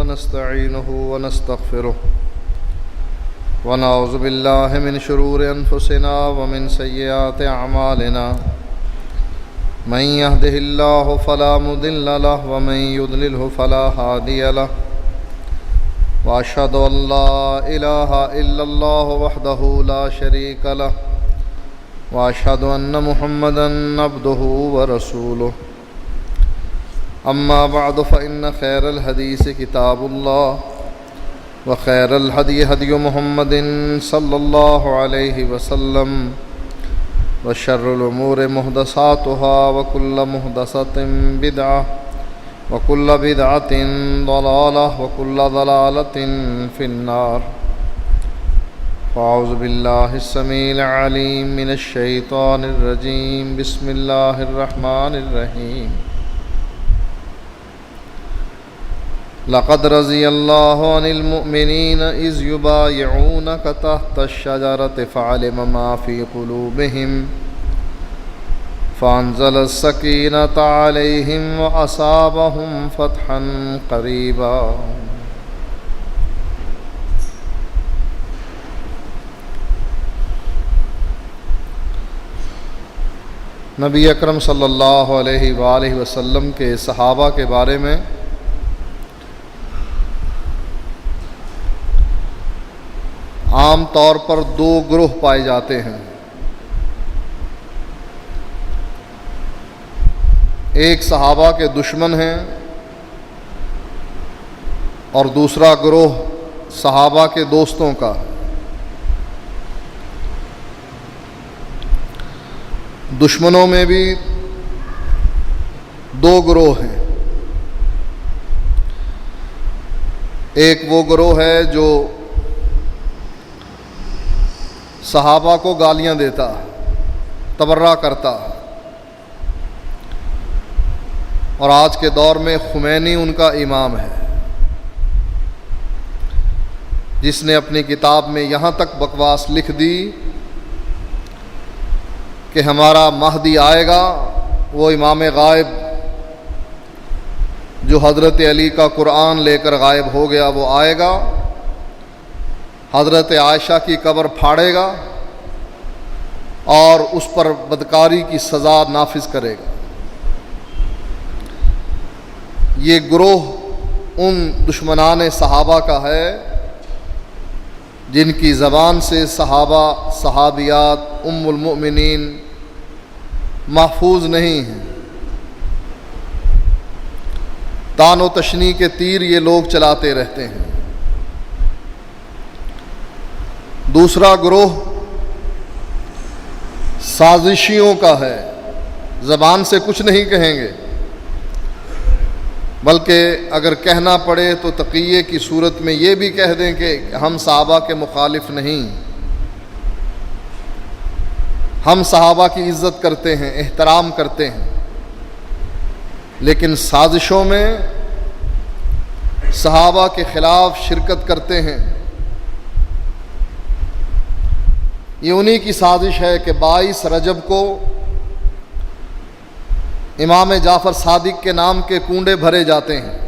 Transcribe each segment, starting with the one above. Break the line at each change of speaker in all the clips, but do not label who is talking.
ونستعينه ونستغفره ونعوذ بالله من شرور أنفسنا ومن سيئات أعمالنا من يهده الله فلا مضل له ومن يضلله فلا هادي له وأشهد أن لا إله إلا الله وحده لا شريك له وأشهد أن محمدًا عبده ورسوله أما بعد فإن خير الحديث كتاب الله وخير الهدي هدي محمد صلى الله عليه وسلم وشر الأمور محدثاتها وكل محدثة بدعة وكل بدعة ضلالة وكل ضلالة في النار. أعوذ بالله السميع العليم من الشيطان الرجيم. بسم الله الرحمن الرحيم. لقد رضي الله عن المؤمنين إذ يبايعونك تحت الشجرة فعلم ما في قلوبهم فأنزل السكينة عليهم وأصابهم فتحا قريبا. نبی اکرم صلی اللہ علیہ وآلہ وسلم کے صحابہ کے بارے میں عام طور پر دو گروہ پائے جاتے ہیں. ایک صحابہ کے دشمن ہیں اور دوسرا گروہ صحابہ کے دوستوں کا. دشمنوں میں بھی دو گروہ ہیں. ایک وہ گروہ ہے جو صحابہ کو گالیاں دیتا، تبرہ کرتا، اور آج کے دور میں خمینی ان کا امام ہے، جس نے اپنی کتاب میں یہاں تک بکواس لکھ دی کہ ہمارا مہدی آئے گا، وہ امام غائب جو حضرت علی کا قرآن لے کر غائب ہو گیا وہ آئے گا، حضرت عائشہ کی قبر پھاڑے گا اور اس پر بدکاری کی سزا نافذ کرے گا. یہ گروہ ان دشمنان صحابہ کا ہے جن کی زبان سے صحابہ صحابیات ام المؤمنین محفوظ نہیں ہیں. طعن و تشنیع کے تیر یہ لوگ چلاتے رہتے ہیں. دوسرا گروہ سازشیوں کا ہے. زبان سے کچھ نہیں کہیں گے، بلکہ اگر کہنا پڑے تو تقیے کی صورت میں یہ بھی کہہ دیں کہ ہم صحابہ کے مخالف نہیں، ہم صحابہ کی عزت کرتے ہیں، احترام کرتے ہیں، لیکن سازشوں میں صحابہ کے خلاف شرکت کرتے ہیں. یہ انہی کی سازش ہے کہ 22 رجب کو امام جعفر صادق کے نام کے کنڈے بھرے جاتے ہیں.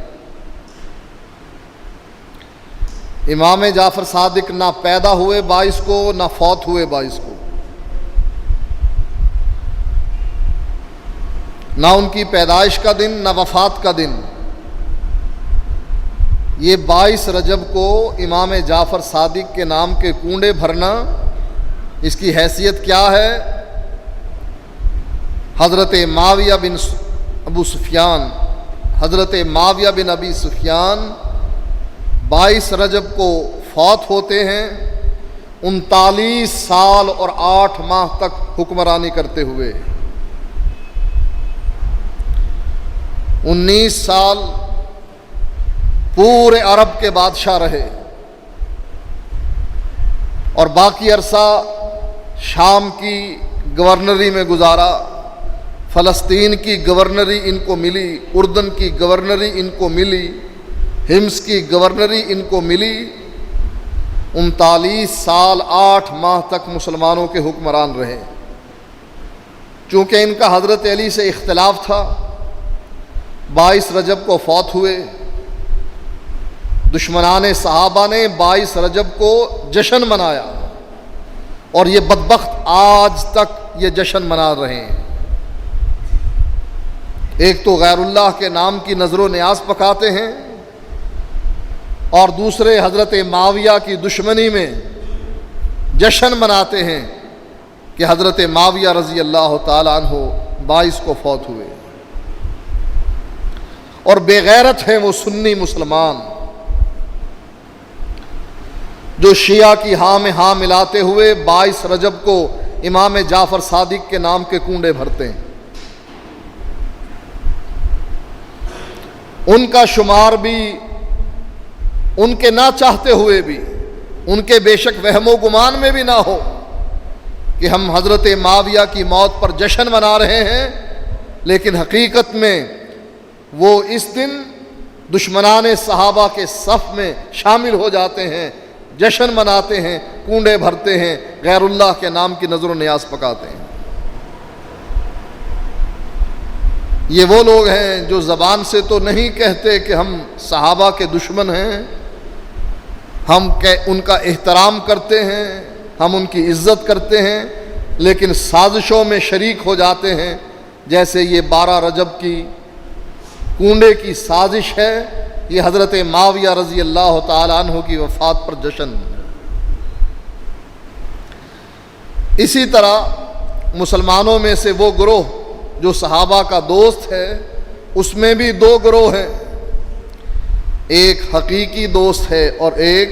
امام جعفر صادق نہ پیدا ہوئے 22 کو، نہ فوت ہوئے 22 کو، نہ ان کی پیدائش کا دن نہ وفات کا دن. یہ 22 رجب کو امام جعفر صادق کے نام کے کنڈے بھرنا، اس کی حیثیت کیا ہے؟ حضرت معاویہ بن ابی سفیان 22 رجب کو فوت ہوتے ہیں، 39 سال اور 8 ماہ تک حکمرانی کرتے ہوئے. 19 سال پورے عرب کے بادشاہ رہے اور باقی عرصہ شام کی گورنری میں گزارا. فلسطین کی گورنری ان کو ملی، اردن کی گورنری ان کو ملی، ہمس کی گورنری ان کو ملی. 39 سال 8 ماہ تک مسلمانوں کے حکمران رہے. چونکہ ان کا حضرت علی سے اختلاف تھا، 22 رجب کو فوت ہوئے. دشمنان صحابہ نے 22 رجب کو جشن منایا، اور یہ بدبخت آج تک یہ جشن منا رہے ہیں۔ ایک تو غیر اللہ کے نام کی نذر و نیاز پکاتے ہیں، اور دوسرے حضرت معاویہ کی دشمنی میں جشن مناتے ہیں کہ حضرت معاویہ رضی اللہ تعالی عنہ 22 کو فوت ہوئے، اور بے غیرت ہیں وہ سنی مسلمان جو شیعہ کی ہاں میں ہاں ملاتے ہوئے 22 رجب کو امام جعفر صادق کے نام کے کنڈے بھرتے ہیں۔ ان کا شمار بھی ان کے نہ چاہتے ہوئے بھی، ان کے بے شک وہم و گمان میں بھی نہ ہو کہ ہم حضرت معاویہ کی موت پر جشن منا رہے ہیں، لیکن حقیقت میں وہ اس دن دشمنان صحابہ کے صف میں شامل ہو جاتے ہیں، جشن مناتے ہیں، کنڈے بھرتے ہیں، غیر اللہ کے نام کی نذر و نیاز پکاتے ہیں۔ یہ وہ لوگ ہیں جو زبان سے تو نہیں کہتے کہ ہم صحابہ کے دشمن ہیں، ہم ان کا احترام کرتے ہیں، ہم ان کی عزت کرتے ہیں، لیکن سازشوں میں شریک ہو جاتے ہیں، جیسے یہ 12 رجب کی کنڈے کی سازش ہے، یہ حضرت معاویہ رضی اللہ تعالی عنہ کی وفات پر جشن۔ اسی طرح مسلمانوں میں سے وہ گروہ جو صحابہ کا دوست ہے، اس میں بھی 2 گروہ ہیں، ایک حقیقی دوست ہے اور ایک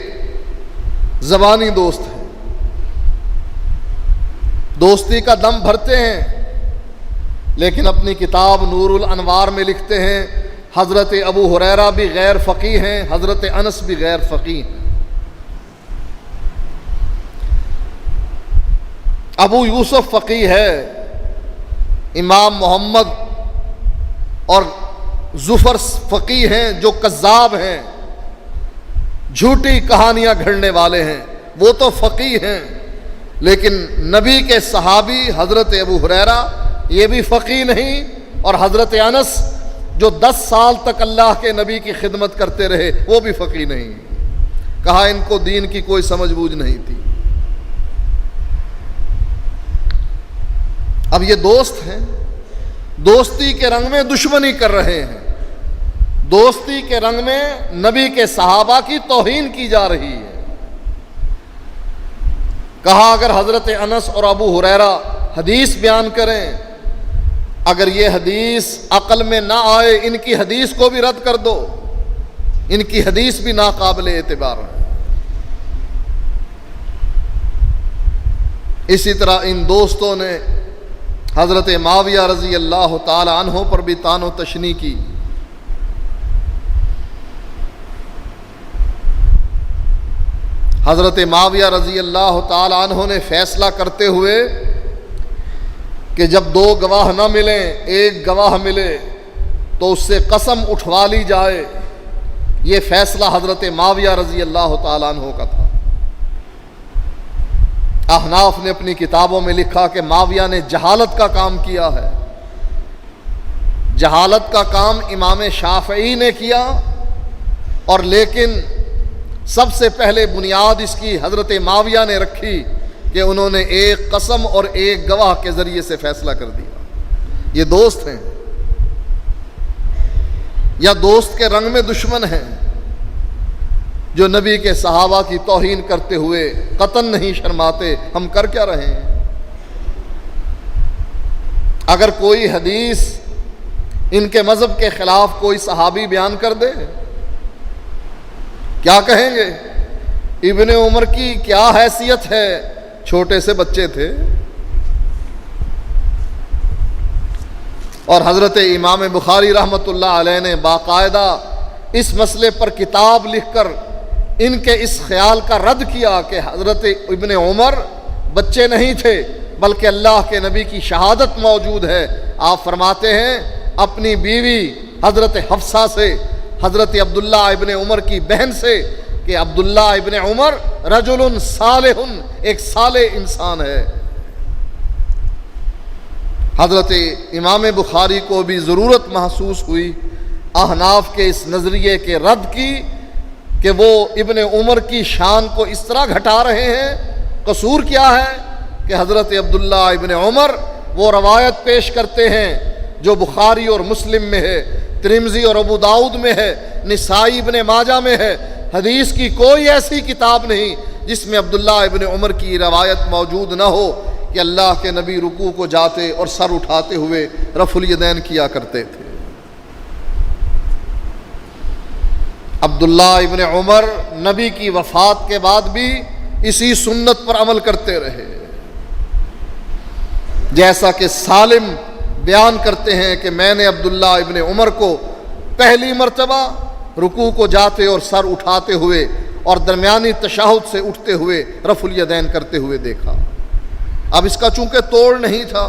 زبانی دوست ہے۔ دوستی کا دم بھرتے ہیں، لیکن اپنی کتاب نور الانوار میں لکھتے ہیں حضرت ابو ہریرہ بھی غیر فقیہ ہیں، حضرت انس بھی غیر فقیہ ہیں۔ ابو یوسف فقیہ ہے، امام محمد اور زفر فقیہ ہیں جو کذاب ہیں، جھوٹی کہانیاں گھڑنے والے ہیں، وہ تو فقیہ ہیں، لیکن نبی کے صحابی حضرت ابو ہریرہ یہ بھی فقیہ نہیں، اور حضرت انس جو 10 سال تک اللہ کے نبی کی خدمت کرتے رہے وہ بھی فقیہ نہیں۔ کہا ان کو دین کی کوئی سمجھ بوجھ نہیں تھی۔ اب یہ دوست ہیں، دوستی کے رنگ میں دشمنی کر رہے ہیں، دوستی کے رنگ میں نبی کے صحابہ کی توہین کی جا رہی ہے۔ کہا اگر حضرت انس اور ابو ہریرہ حدیث بیان کریں، اگر یہ حدیث عقل میں نہ آئے ان کی حدیث کو بھی رد کر دو، ان کی حدیث بھی ناقابل اعتبار ہے۔ اسی طرح ان دوستوں نے حضرت معاویہ رضی اللہ تعالی عنہ پر بھی طعن و تشنیع کی۔ حضرت معاویہ رضی اللہ تعالی عنہ نے فیصلہ کرتے ہوئے کہ جب 2 گواہ نہ ملیں، ایک گواہ ملے تو اس سے قسم اٹھوا لی جائے، یہ فیصلہ حضرت معاویہ رضی اللہ تعالی عنہ کا تھا۔ احناف نے اپنی کتابوں میں لکھا کہ معاویہ نے جہالت کا کام کیا ہے، جہالت کا کام امام شافعی نے کیا، اور لیکن سب سے پہلے بنیاد اس کی حضرت معاویہ نے رکھی کہ انہوں نے ایک قسم اور ایک گواہ کے ذریعے سے فیصلہ کر دیا۔ یہ دوست ہیں یا دوست کے رنگ میں دشمن ہیں جو نبی کے صحابہ کی توہین کرتے ہوئے قطعاً نہیں شرماتے۔ ہم کر کیا رہے ہیں؟ اگر کوئی حدیث ان کے مذہب کے خلاف کوئی صحابی بیان کر دے، کیا کہیں گے؟ ابن عمر کی کیا حیثیت ہے، چھوٹے سے بچے تھے۔ اور حضرت امام بخاری رحمۃ اللہ علیہ نے باقاعدہ اس مسئلے پر کتاب لکھ کر ان کے اس خیال کا رد کیا کہ حضرت ابن عمر بچے نہیں تھے بلکہ اللہ کے نبی کی شہادت موجود ہے۔ آپ فرماتے ہیں اپنی بیوی حضرت حفصہ سے، حضرت عبداللہ ابن عمر کی بہن سے، کہ عبداللہ ابن عمر رجل صالح، ایک صالح انسان ہے۔ حضرت امام بخاری کو بھی ضرورت محسوس ہوئی احناف کے اس نظریے کے رد کی، کہ وہ ابن عمر کی شان کو اس طرح گھٹا رہے ہیں؟ قصور کیا ہے کہ حضرت عبداللہ ابن عمر وہ روایت پیش کرتے ہیں جو بخاری اور مسلم میں ہے، ترمذی اور ابو داؤد میں ہے، نسائی ابن ماجہ میں ہے۔ حدیث کی کوئی ایسی کتاب نہیں جس میں عبداللہ ابن عمر کی روایت موجود نہ ہو کہ اللہ کے نبی رکوع کو جاتے اور سر اٹھاتے ہوئے رفع الیدین کیا کرتے تھے۔ عبداللہ ابن عمر نبی کی وفات کے بعد بھی اسی سنت پر عمل کرتے رہے، جیسا کہ سالم بیان کرتے ہیں کہ میں نے عبداللہ ابن عمر کو پہلی مرتبہ رکوع کو جاتے اور سر اٹھاتے ہوئے اور درمیانی تشہد سے اٹھتے ہوئے رفع الیدین کرتے ہوئے دیکھا۔ اب اس کا چونکہ توڑ نہیں تھا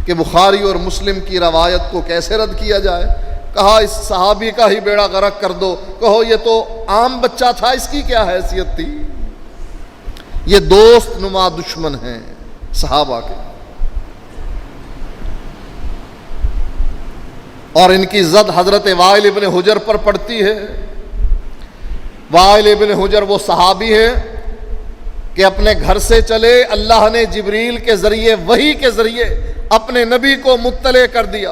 کہ بخاری اور مسلم کی روایت کو کیسے رد کیا جائے، کہا اس صحابی کا ہی بیڑا غرق کر دو، کہو یہ تو عام بچہ تھا، اس کی کیا حیثیت تھی؟ یہ دوست نما دشمن ہیں صحابہ کے، اور ان کی زد حضرت وائل ابن حجر پر پڑتی ہے۔ وائل ابن حجر وہ صحابی ہیں کہ اپنے گھر سے چلے، اللہ نے جبریل کے ذریعے وحی کے ذریعے اپنے نبی کو مطلع کر دیا،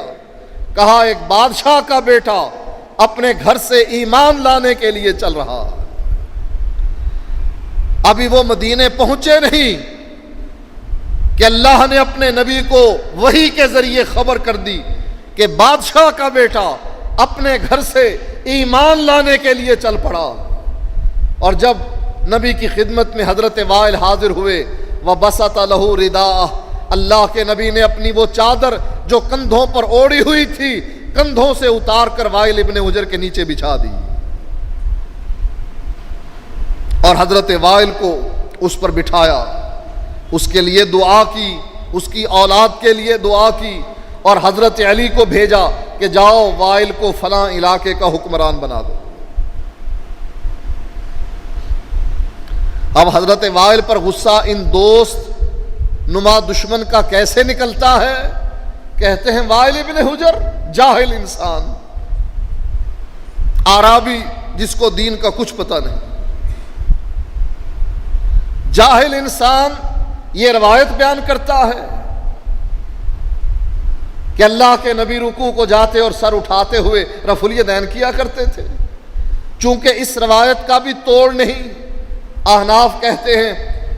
کہا ایک بادشاہ کا بیٹا اپنے گھر سے ایمان لانے کے لیے چل رہا۔ ابھی وہ مدینے پہنچے نہیں کہ اللہ نے اپنے نبی کو وحی کے ذریعے خبر کر دی کہ بادشاہ کا بیٹا اپنے گھر سے ایمان لانے کے لیے چل پڑا۔ اور جب نبی کی خدمت میں حضرت وائل حاضر ہوئے، وَبَسَطَ لَهُ رِدَاءَهُ، اللہ کے نبی نے اپنی وہ چادر جو کندھوں پر اوڑی ہوئی تھی کندھوں سے اتار کر وائل ابن حجر کے نیچے بچھا دی، اور حضرت وائل کو اس پر بٹھایا، اس کے لیے دعا کی، اس کی اولاد کے لیے دعا کی، اور حضرت علی کو بھیجا کہ جاؤ وائل کو فلاں علاقے کا حکمران بنا دو۔ اب حضرت وائل پر غصہ ان دوست نما دشمن کا کیسے نکلتا ہے؟ کہتے ہیں وائل ابن حجر جاہل انسان، عربی جس کو دین کا کچھ پتہ نہیں، جاہل انسان یہ روایت بیان کرتا ہے کہ اللہ کے نبی رکوع کو جاتے اور سر اٹھاتے ہوئے رفع الیدین کیا کرتے تھے۔ چونکہ اس روایت کا بھی توڑ نہیں، احناف کہتے ہیں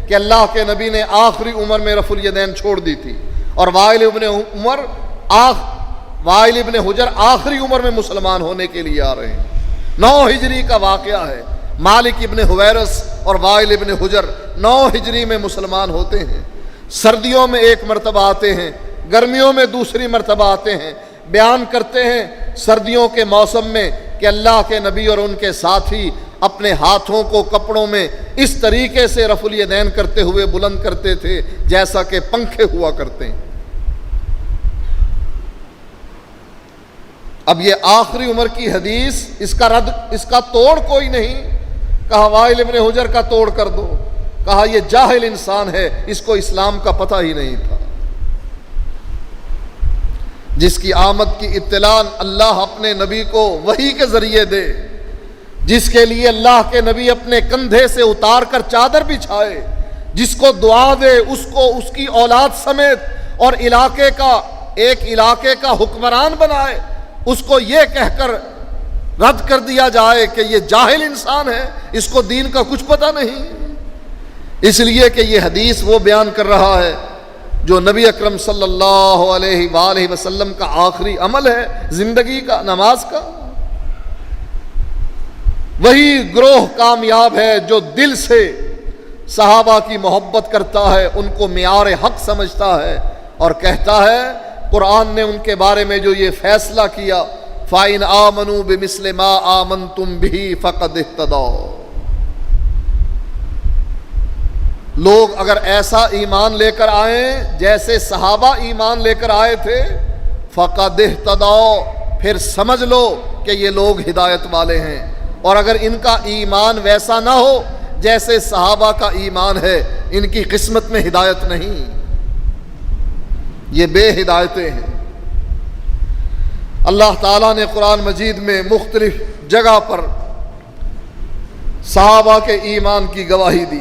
کہ اللہ کے نبی نے آخری عمر میں رفع الیدین چھوڑ دی تھی، اور وائل ابن حجر آخری عمر میں مسلمان ہونے کے لیے آ رہے ہیں۔ 9 ہجری کا واقعہ ہے، مالک ابن حویرث اور وائل ابن حجر 9 ہجری میں مسلمان ہوتے ہیں۔ سردیوں میں ایک مرتبہ آتے ہیں، گرمیوں میں دوسری مرتبہ آتے ہیں۔ بیان کرتے ہیں سردیوں کے موسم میں کہ اللہ کے نبی اور ان کے ساتھی اپنے ہاتھوں کو کپڑوں میں اس طریقے سے رفع الیدین کرتے ہوئے بلند کرتے تھے جیسا کہ پنکھے ہوا کرتے ہیں۔ اب یہ آخری عمر کی حدیث، اس کا توڑ کوئی نہیں۔ کہا وائل ابن حجر کا توڑ کر دو، کہا یہ جاہل انسان ہے، اس کو اسلام کا پتہ ہی نہیں تھا۔ جس کی آمد کی اطلاع اللہ اپنے نبی کو وحی کے ذریعے دے، جس کے لیے اللہ کے نبی اپنے کندھے سے اتار کر چادر بچھائے، جس کو دعا دے اس کو اس کی اولاد سمیت اور ایک علاقے کا حکمران بنائے، اس کو یہ کہہ کر رد کر دیا جائے کہ یہ جاہل انسان ہے، اس کو دین کا کچھ پتہ نہیں۔ اس لیے کہ یہ حدیث وہ بیان کر رہا ہے جو نبی اکرم صلی اللہ علیہ وآلہ وسلم کا آخری عمل ہے زندگی کا، نماز کا۔ وہی گروہ کامیاب ہے جو دل سے صحابہ کی محبت کرتا ہے، ان کو معیار حق سمجھتا ہے، اور کہتا ہے قرآن نے ان کے بارے میں جو یہ فیصلہ کیا فَإِنْ آمَنُوا بِمِثْلِ مَا آمَنْتُمْ بِهِ فَقَدِ اهْتَدَوْا، لوگ اگر ایسا ایمان لے کر آئیں جیسے صحابہ ایمان لے کر آئے تھے، فَقَدِ اهْتَدَوْا، پھر سمجھ لو کہ یہ لوگ ہدایت والے ہیں۔ اور اگر ان کا ایمان ویسا نہ ہو جیسے صحابہ کا ایمان ہے، ان کی قسمت میں ہدایت نہیں، یہ بے ہدایتیں ہیں۔ اللہ تعالیٰ نے قرآن مجید میں مختلف جگہ پر صحابہ کے ایمان کی گواہی دی۔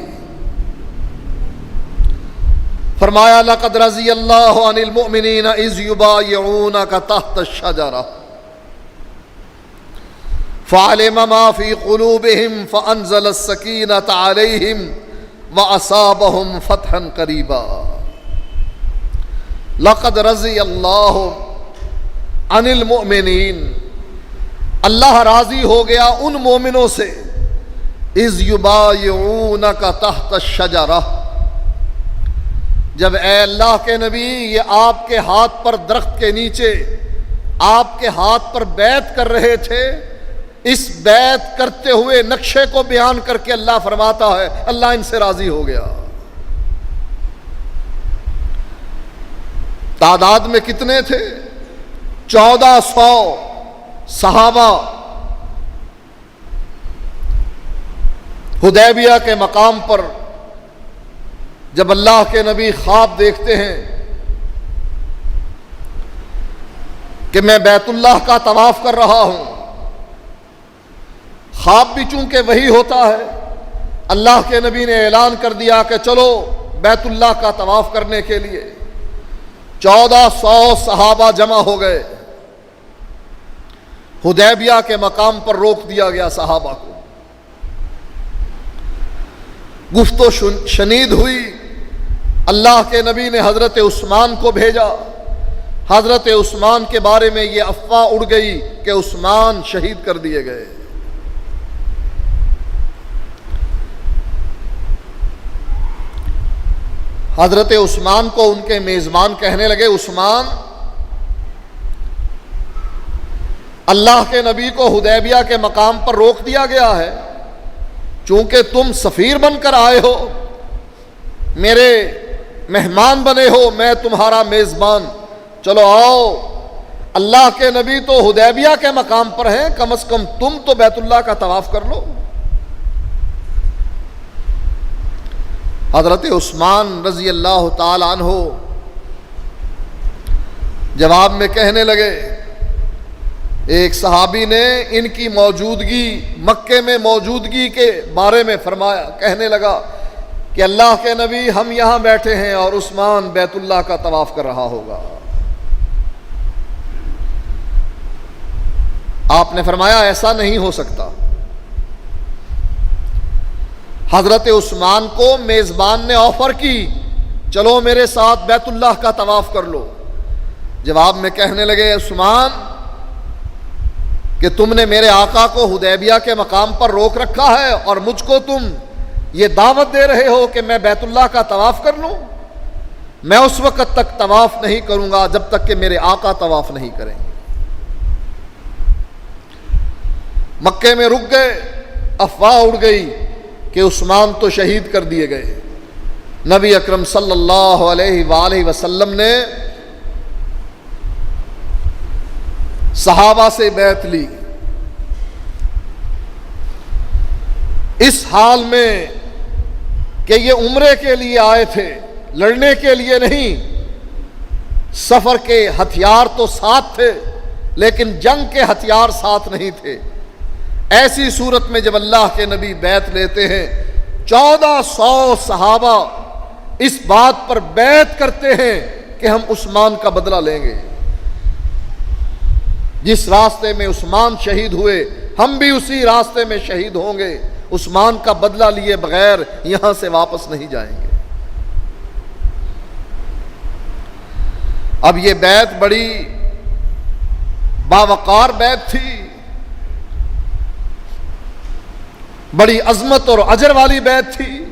فرمایا لقد رضی اللہ عن المؤمنین اذ یبایعونک تحت الشجرہ فعلم ما فی قلوبہم فانزل السکینۃ علیہم وأصابهم فتحا قریبا۔ لقد رضی اللہ عن المؤمنین، اللہ راضی ہو گیا ان مومنوں سے، اذ یبایعونک تحت الشجرہ، جب اے اللہ کے نبی یہ آپ کے ہاتھ پر درخت کے نیچے آپ کے ہاتھ پر بیعت کر رہے تھے۔ اس بیعت کرتے ہوئے نقشے کو بیان کر کے اللہ فرماتا ہے اللہ ان سے راضی ہو گیا۔ تعداد میں کتنے تھے؟ 1400 صحابہ حدیبیہ کے مقام پر جب اللہ کے نبی خواب دیکھتے ہیں کہ میں بیت اللہ کا طواف کر رہا ہوں، خواب بھی چونکہ وہی ہوتا ہے، اللہ کے نبی نے اعلان کر دیا کہ چلو بیت اللہ کا طواف کرنے کے لیے۔ 1400 صحابہ جمع ہو گئے، حدیبیہ کے مقام پر روک دیا گیا صحابہ کو، گفت و شنید ہوئی۔ اللہ کے نبی نے حضرت عثمان کو بھیجا، حضرت عثمان کے بارے میں یہ افواہ اڑ گئی کہ عثمان شہید کر دیے گئے۔ حضرت عثمان کو ان کے میزبان کہنے لگے عثمان، اللہ کے نبی کو حدیبیہ کے مقام پر روک دیا گیا ہے، چونکہ تم سفیر بن کر آئے ہو، میرے مہمان بنے ہو، میں تمہارا میزبان، چلو آؤ، اللہ کے نبی تو حدیبیہ کے مقام پر ہیں، کم از کم تم تو بیت اللہ کا طواف کر لو۔ حضرت عثمان رضی اللہ تعالی عنہ جواب میں کہنے لگے، ایک صحابی نے ان کی موجودگی، مکے میں موجودگی کے بارے میں فرمایا، کہنے لگا کہ اللہ کے نبی ہم یہاں بیٹھے ہیں اور عثمان بیت اللہ کا طواف کر رہا ہوگا۔ آپ نے فرمایا ایسا نہیں ہو سکتا۔ حضرت عثمان کو میزبان نے آفر کی، چلو میرے ساتھ بیت اللہ کا طواف کر لو۔ جواب میں کہنے لگے عثمان کہ تم نے میرے آقا کو حدیبیہ کے مقام پر روک رکھا ہے اور مجھ کو تم یہ دعوت دے رہے ہو کہ میں بیت اللہ کا طواف کر لوں، میں اس وقت تک طواف نہیں کروں گا جب تک کہ میرے آقا طواف نہیں کریں گے۔ مکے میں رک گئے، افواہ اڑ گئی کہ عثمان تو شہید کر دیے گئے۔ نبی اکرم صلی اللہ علیہ وآلہ وسلم نے صحابہ سے بیعت لی، اس حال میں کہ یہ عمرے کے لیے آئے تھے، لڑنے کے لیے نہیں۔ سفر کے ہتھیار تو ساتھ تھے لیکن جنگ کے ہتھیار ساتھ نہیں تھے۔ ایسی صورت میں جب اللہ کے نبی بیعت لیتے ہیں، 1400 صحابہ اس بات پر بیعت کرتے ہیں کہ ہم عثمان کا بدلہ لیں گے، جس راستے میں عثمان شہید ہوئے ہم بھی اسی راستے میں شہید ہوں گے، عثمان کا بدلہ لیے بغیر یہاں سے واپس نہیں جائیں گے۔ اب یہ بیعت بڑی باوقار بیعت تھی، بڑی عظمت اور اجر والی بیعت تھی،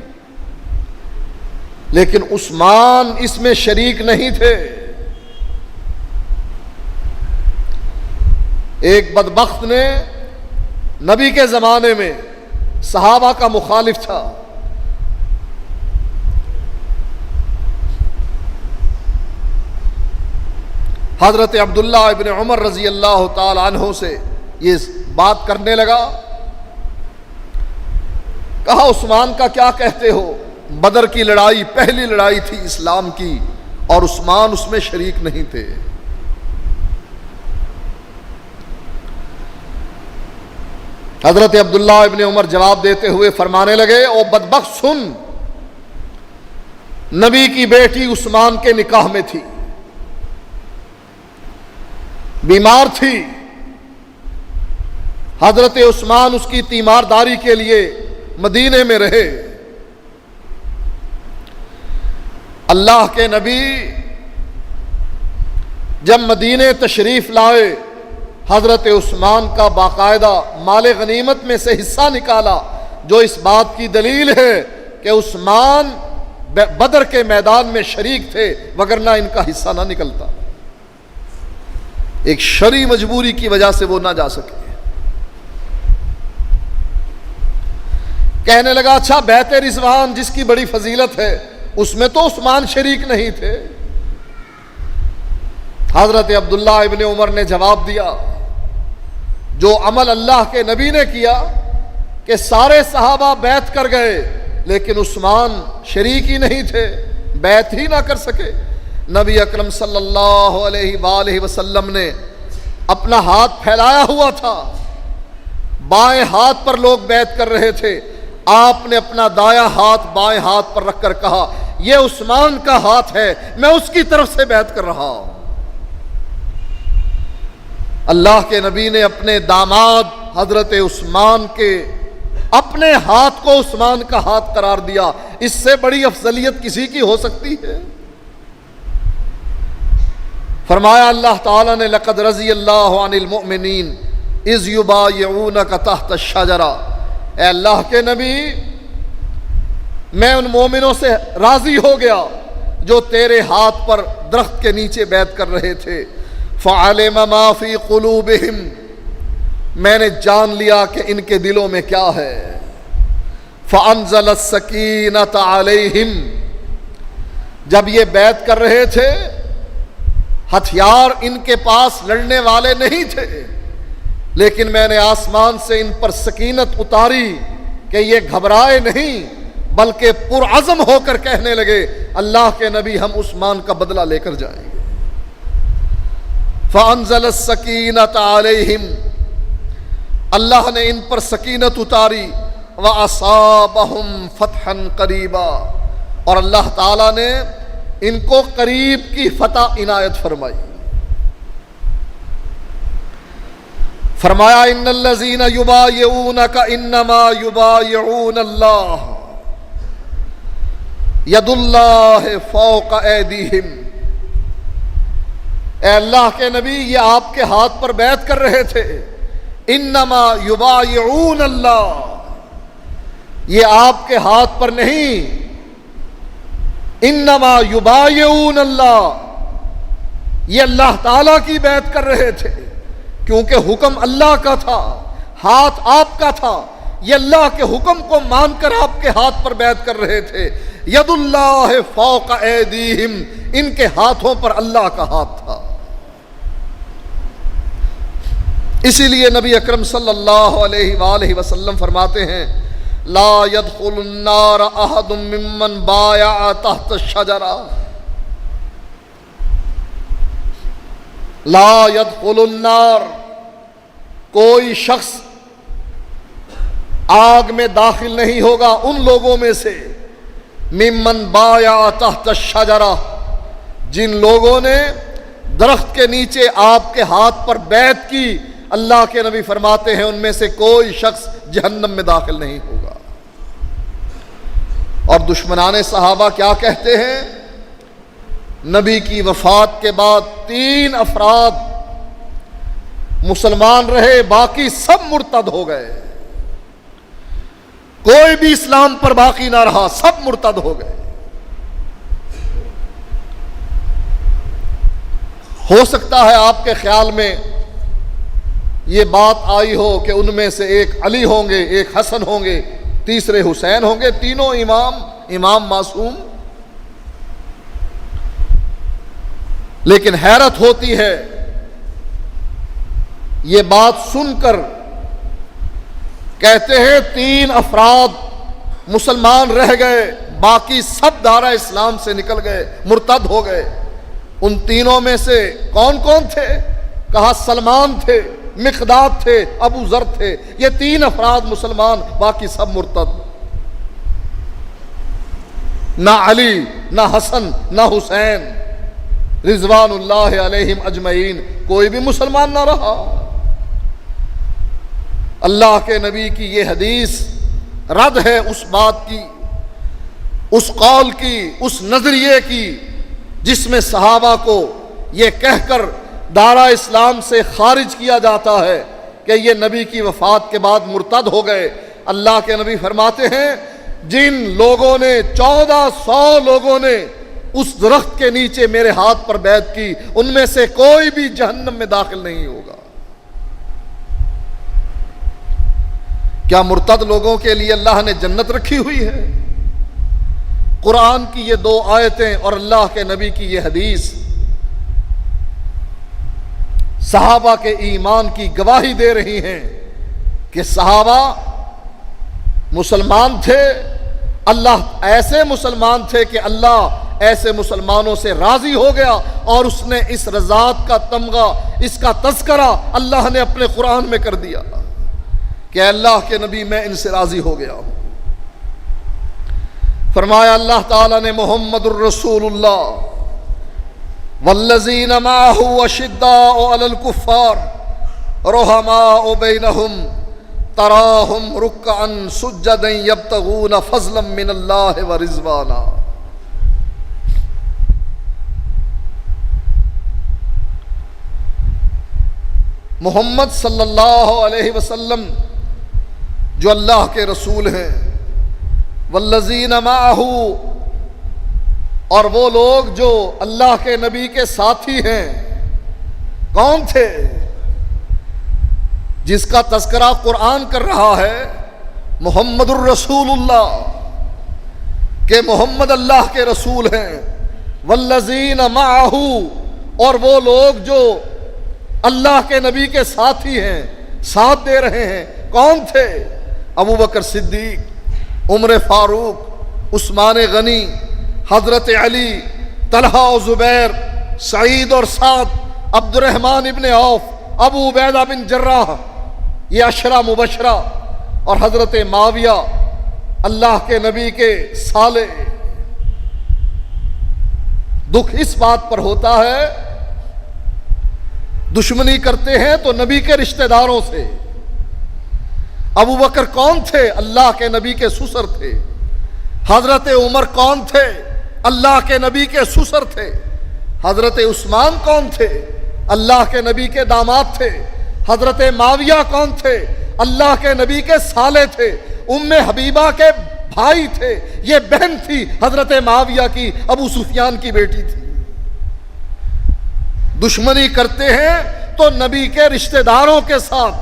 لیکن عثمان اس میں شریک نہیں تھے۔ ایک بدبخت نے نبی کے زمانے میں صحابہ کا مخالف تھا، حضرت عبداللہ ابن عمر رضی اللہ تعالی عنہ سے یہ بات کرنے لگا، کہا عثمان کا کیا کہتے ہو؟ بدر کی لڑائی پہلی لڑائی تھی اسلام کی اور عثمان اس میں شریک نہیں تھے۔ حضرت عبداللہ ابن عمر جواب دیتے ہوئے فرمانے لگے، او بدبخت سن، نبی کی بیٹی عثمان کے نکاح میں تھی، بیمار تھی، حضرت عثمان اس کی تیمارداری کے لیے مدینے میں رہے۔ اللہ کے نبی جب مدینے تشریف لائے، حضرت عثمان کا باقاعدہ مال غنیمت میں سے حصہ نکالا، جو اس بات کی دلیل ہے کہ عثمان بدر کے میدان میں شریک تھے، وگرنہ ان کا حصہ نہ نکلتا۔ ایک شرعی مجبوری کی وجہ سے وہ نہ جا سکے۔ کہنے لگا، اچھا بیعت رضوان جس کی بڑی فضیلت ہے، اس میں تو عثمان شریک نہیں تھے۔ حضرت عبداللہ ابن عمر نے جواب دیا، جو عمل اللہ کے نبی نے کیا کہ سارے صحابہ بیعت کر گئے لیکن عثمان شریک ہی نہیں تھے، بیعت ہی نہ کر سکے۔ نبی اکرم صلی اللہ علیہ وآلہ وسلم نے اپنا ہاتھ پھیلایا ہوا تھا، بائیں ہاتھ پر لوگ بیعت کر رہے تھے، آپ نے اپنا دایاں ہاتھ بائیں ہاتھ پر رکھ کر کہا، یہ عثمان کا ہاتھ ہے، میں اس کی طرف سے بیعت کر رہا ہوں۔ اللہ کے نبی نے اپنے داماد حضرت عثمان کے اپنے ہاتھ کو عثمان کا ہاتھ قرار دیا، اس سے بڑی افضلیت کسی کی ہو سکتی ہے؟ فرمایا اللہ تعالیٰ نے، لقد رضی اللہ عن المؤمنین اذ یبایعونک تحت الشجرہ، اے اللہ کے نبی میں ان مومنوں سے راضی ہو گیا جو تیرے ہاتھ پر درخت کے نیچے بیعت کر رہے تھے۔ فعلم ما فی قلوبہم، میں نے جان لیا کہ ان کے دلوں میں کیا ہے۔ فانزل السکینۃ علیہم، جب یہ بیعت کر رہے تھے ہتھیار ان کے پاس لڑنے والے نہیں تھے، لیکن میں نے آسمان سے ان پر سکینت اتاری کہ یہ گھبرائے نہیں بلکہ پرعزم ہو کر کہنے لگے، اللہ کے نبی ہم عثمان کا بدلہ لے کر جائیں گے۔ فانزل السکینۃ علیہم، اللہ نے ان پر سکینت اتاری، وَأَصَابَهُمْ فَتْحًا قَرِيبًا، اور اللہ تعالیٰ نے ان کو قریب کی فتح عنایت فرمائی۔ فرمایا، ان الذین یبایعونک انما یبایعون اللہ ید اللہ فوق ایدیہم، اے اللہ کے نبی یہ آپ کے ہاتھ پر بیعت کر رہے تھے، انما یبایعون اللہ، یہ آپ کے ہاتھ پر نہیں، انما یبایعون اللہ، یہ اللہ تعالیٰ کی بیعت کر رہے تھے، کیونکہ حکم اللہ کا تھا، ہاتھ آپ کا تھا، یہ اللہ کے حکم کو مان کر آپ کے ہاتھ پر بیعت کر رہے تھے۔ ید اللہ فوق ایدیہم، ان کے ہاتھوں پر اللہ کا ہاتھ تھا۔ اسی لیے نبی اکرم صلی اللہ علیہ وآلہ وسلم فرماتے ہیں، لا يدخل النار احد ممن بايع تحت الشجرہ، لا يدخل النار، کوئی شخص آگ میں داخل نہیں ہوگا ان لوگوں میں سے، ممن بايع تحت الشجرہ، جن لوگوں نے درخت کے نیچے آپ کے ہاتھ پر بیعت کی، اللہ کے نبی فرماتے ہیں ان میں سے کوئی شخص جہنم میں داخل نہیں ہوگا۔ اور دشمنان صحابہ کیا کہتے ہیں؟ نبی کی وفات کے بعد 3 افراد مسلمان رہے، باقی سب مرتد ہو گئے، کوئی بھی اسلام پر باقی نہ رہا، سب مرتد ہو گئے۔ ہو سکتا ہے آپ کے خیال میں یہ بات آئی ہو کہ ان میں سے ایک علی ہوں گے، ایک حسن ہوں گے، تیسرے حسین ہوں گے، تینوں امام معصوم۔ لیکن حیرت ہوتی ہے یہ بات سن کر، کہتے ہیں 3 افراد مسلمان رہ گئے، باقی سب دائرہ اسلام سے نکل گئے، مرتد ہو گئے۔ ان تینوں میں سے کون کون تھے؟ کہا سلمان تھے، مقداد تھے، ابو ذر تھے، یہ 3 افراد مسلمان، باقی سب مرتد۔ نہ علی، نہ حسن، نہ حسین رضوان اللہ علیہم اجمعین، کوئی بھی مسلمان نہ رہا۔ اللہ کے نبی کی یہ حدیث رد ہے اس بات کی، اس قول کی، اس نظریے کی جس میں صحابہ کو یہ کہہ کر دارا اسلام سے خارج کیا جاتا ہے کہ یہ نبی کی وفات کے بعد مرتد ہو گئے۔ اللہ کے نبی فرماتے ہیں جن لوگوں نے 1400 لوگوں نے اس درخت کے نیچے میرے ہاتھ پر بیعت کی، ان میں سے کوئی بھی جہنم میں داخل نہیں ہوگا۔ کیا مرتد لوگوں کے لیے اللہ نے جنت رکھی ہوئی ہے؟ قرآن کی یہ 2 آیتیں اور اللہ کے نبی کی یہ حدیث صحابہ کے ایمان کی گواہی دے رہی ہیں کہ صحابہ مسلمان تھے، اللہ ایسے مسلمان تھے کہ اللہ ایسے مسلمانوں سے راضی ہو گیا، اور اس نے اس رضاعت کا تمغہ، اس کا تذکرہ اللہ نے اپنے قرآن میں کر دیا کہ اللہ کے نبی میں ان سے راضی ہو گیا ہوں۔ فرمایا اللہ تعالیٰ نے محمد الرسول اللہ والذین معہ اشداء علی الکفار رحماء بینہم تراہم رکعا سجدا یبتغون فضلا من اللہ ورضوانا۔ محمد صلی اللہ علیہ وسلم جو اللہ کے رسول ہیں، والذین معہ، اور وہ لوگ جو اللہ کے نبی کے ساتھی ہیں، کون تھے؟ جس کا تذکرہ قرآن کر رہا ہے محمد الرسول اللہ، کہ محمد اللہ کے رسول ہیں، والذین معہ، اور وہ لوگ جو اللہ کے نبی کے ساتھی ہیں، ساتھ دے رہے ہیں، کون تھے؟ ابو بکر صدیق، عمر فاروق، عثمان غنی، حضرت علی، طلحہ و زبیر، سعید اور سعد، عبد الرحمن ابن عوف، ابو عبیدہ بن جراح، یہ عشرہ مبشرہ، اور حضرت معاویہ اللہ کے نبی کے سالے۔ دکھ اس بات پر ہوتا ہے دشمنی کرتے ہیں تو نبی کے رشتہ داروں سے۔ ابو بکر کون تھے؟ اللہ کے نبی کے سسر تھے۔ حضرت عمر کون تھے؟ اللہ کے نبی کے سسر تھے۔ حضرت عثمان کون تھے؟ اللہ کے نبی کے داماد تھے۔ حضرت معاویہ کون تھے؟ اللہ کے نبی کے سالے تھے۔ ام حبیبہ کے بھائی تھے، یہ بہن تھی حضرت معاویہ کی، ابو سفیان کی بیٹی تھی۔ دشمنی کرتے ہیں تو نبی کے رشتہ داروں کے ساتھ،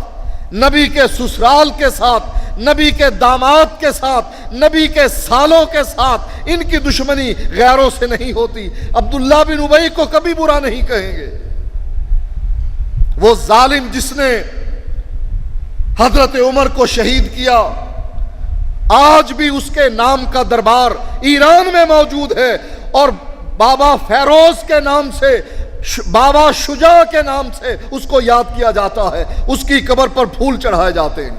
نبی کے سسرال کے ساتھ، نبی کے داماد کے ساتھ، نبی کے سالوں کے ساتھ۔ ان کی دشمنی غیروں سے نہیں ہوتی۔ عبداللہ بن ابی کو کبھی برا نہیں کہیں گے۔ وہ ظالم جس نے حضرت عمر کو شہید کیا، آج بھی اس کے نام کا دربار ایران میں موجود ہے، اور بابا فیروز کے نام سے، بابا شجاع کے نام سے اس کو یاد کیا جاتا ہے۔ اس کی قبر پر پھول چڑھائے جاتے ہیں،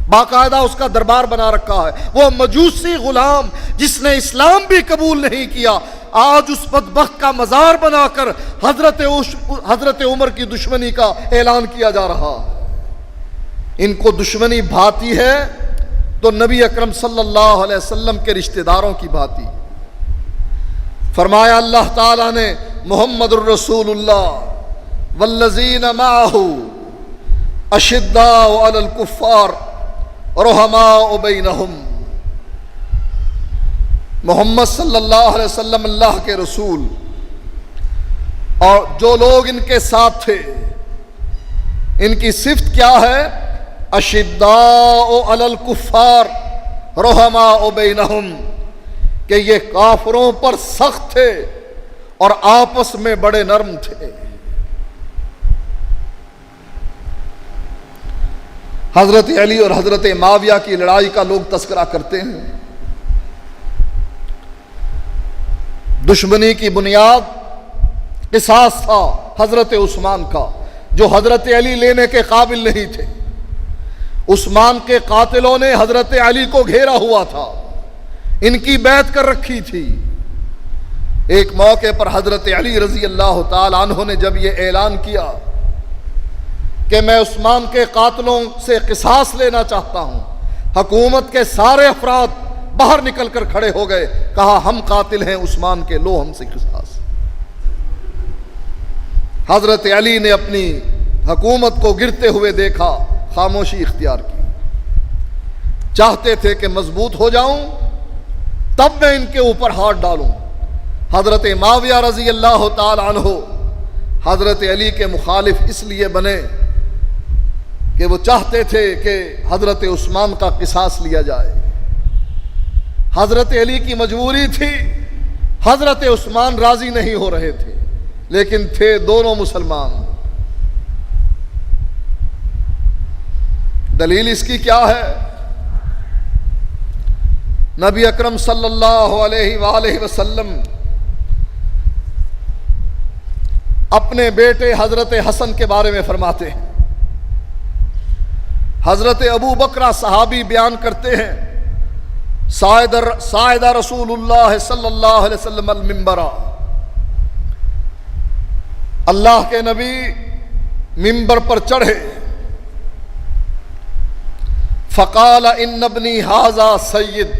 باقاعدہ اس کا دربار بنا رکھا ہے۔ وہ مجوسی غلام جس نے اسلام بھی قبول نہیں کیا، آج اس بدبخت کا مزار بنا کر حضرت عمر کی دشمنی کا اعلان کیا جا رہا ہے۔ ان کو دشمنی بھاتی ہے تو نبی اکرم صلی اللہ علیہ وسلم کے رشتہ داروں کی بھاتی۔ فرمایا اللہ تعالیٰ نے محمد الرسول اللہ والذین معہ اشداء علی الکفار رحماء بینہم۔ محمد صلی اللہ علیہ وسلم اللہ کے رسول، اور جو لوگ ان کے ساتھ تھے، ان کی صفت کیا ہے؟ اشداء علی الکفار رحماء بینہم، کہ یہ کافروں پر سخت تھے اور آپس میں بڑے نرم تھے۔ حضرت علی اور حضرت معاویہ کی لڑائی کا لوگ تذکرہ کرتے ہیں۔ دشمنی کی بنیاد قصاص تھا حضرت عثمان کا، جو حضرت علی لینے کے قابل نہیں تھے. عثمان کے قاتلوں نے حضرت علی کو گھیرا ہوا تھا، ان کی بیعت کر رکھی تھی. ایک موقع پر حضرت علی رضی اللہ تعالی عنہ نے جب یہ اعلان کیا کہ میں عثمان کے قاتلوں سے قصاص لینا چاہتا ہوں، حکومت کے سارے افراد باہر نکل کر کھڑے ہو گئے، کہا ہم قاتل ہیں عثمان کے، لو ہم سے قصاص. حضرت علی نے اپنی حکومت کو گرتے ہوئے دیکھا، خاموشی اختیار کی. چاہتے تھے کہ مضبوط ہو جاؤں تب میں ان کے اوپر ہاتھ ڈالوں. حضرت معاویہ رضی اللہ تعالی عنہ حضرت علی کے مخالف اس لیے بنے کہ وہ چاہتے تھے کہ حضرت عثمان کا قصاص لیا جائے. حضرت علی کی مجبوری تھی، حضرت عثمان راضی نہیں ہو رہے تھے، لیکن تھے دونوں مسلمان. دلیل اس کی کیا ہے؟ نبی اکرم صلی اللہ علیہ وآلہ وسلم اپنے بیٹے حضرت حسن کے بارے میں فرماتے ہیں. حضرت ابو بکر صحابی بیان کرتے ہیں، صاعد رسول اللہ صلی اللہ علیہ وسلم المنبر، اللہ کے نبی منبر پر چڑھے. فقال ان ابنی ھذا سید،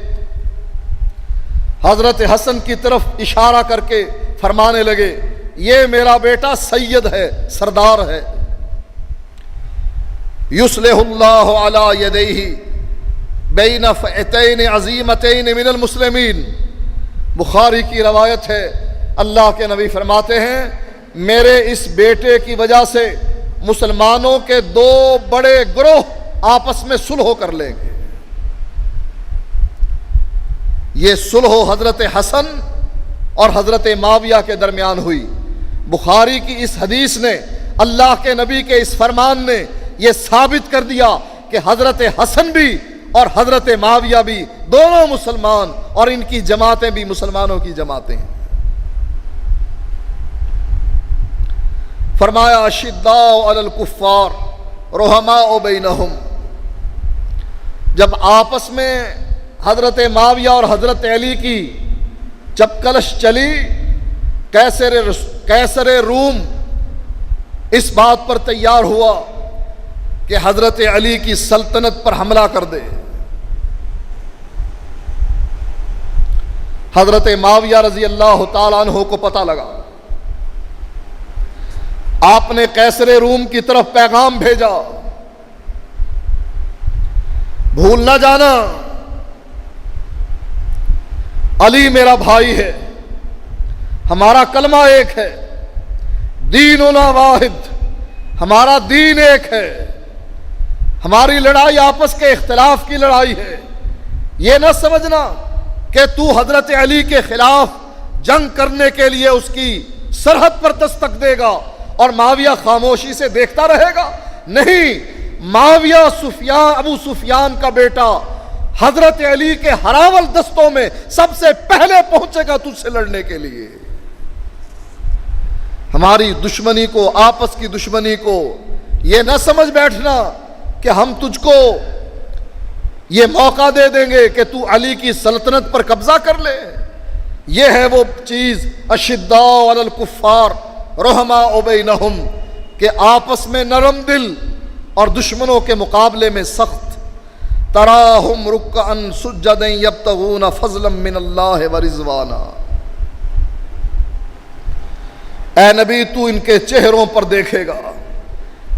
حضرت حسن کی طرف اشارہ کر کے فرمانے لگے یہ میرا بیٹا سید ہے، سردار ہے. یصلح اللہ علی یدیہ بین فئتین عظیمتین من المسلمین. بخاری کی روایت ہے، اللہ کے نبی فرماتے ہیں میرے اس بیٹے کی وجہ سے مسلمانوں کے دو بڑے گروہ آپس میں صلح کر لیں گے. یہ صلح حضرت حسن اور حضرت معاویہ کے درمیان ہوئی. بخاری کی اس حدیث نے، اللہ کے نبی کے اس فرمان نے یہ ثابت کر دیا کہ حضرت حسن بھی اور حضرت معاویہ بھی دونوں مسلمان، اور ان کی جماعتیں بھی مسلمانوں کی جماعتیں ہیں. فرمایا اشداء علی الکفار رحماء بینہم. جب آپس میں حضرت معاویہ اور حضرت علی کی چپکلش چلی، قیصر روم اس بات پر تیار ہوا کہ حضرت علی کی سلطنت پر حملہ کر دے. حضرت معاویہ رضی اللہ تعالیٰ عنہ کو پتہ لگا، آپ نے قیصر روم کی طرف پیغام بھیجا، بھول نہ جانا علی میرا بھائی ہے، ہمارا کلمہ ایک ہے، دیننا واحد، ہمارا دین ایک ہے، ہماری لڑائی آپس کے اختلاف کی لڑائی ہے. یہ نہ سمجھنا کہ تو حضرت علی کے خلاف جنگ کرنے کے لیے اس کی سرحد پر دستک دے گا اور معاویہ خاموشی سے دیکھتا رہے گا. نہیں، معاویہ ابو سفیان کا بیٹا حضرت علی کے ہراول دستوں میں سب سے پہلے پہنچے گا تجھ سے لڑنے کے لیے. ہماری دشمنی کو، آپس کی دشمنی کو یہ نہ سمجھ بیٹھنا کہ ہم تجھ کو یہ موقع دے دیں گے کہ تو علی کی سلطنت پر قبضہ کر لے. یہ ہے وہ چیز اشداء علی الکفار رحماء بینہم، کہ آپس میں نرم دل اور دشمنوں کے مقابلے میں سخت. تراہم رکعا سجدا یبتغون فضلا من اللہ ورضوانا. اے نبی تو ان کے چہروں پر دیکھے گا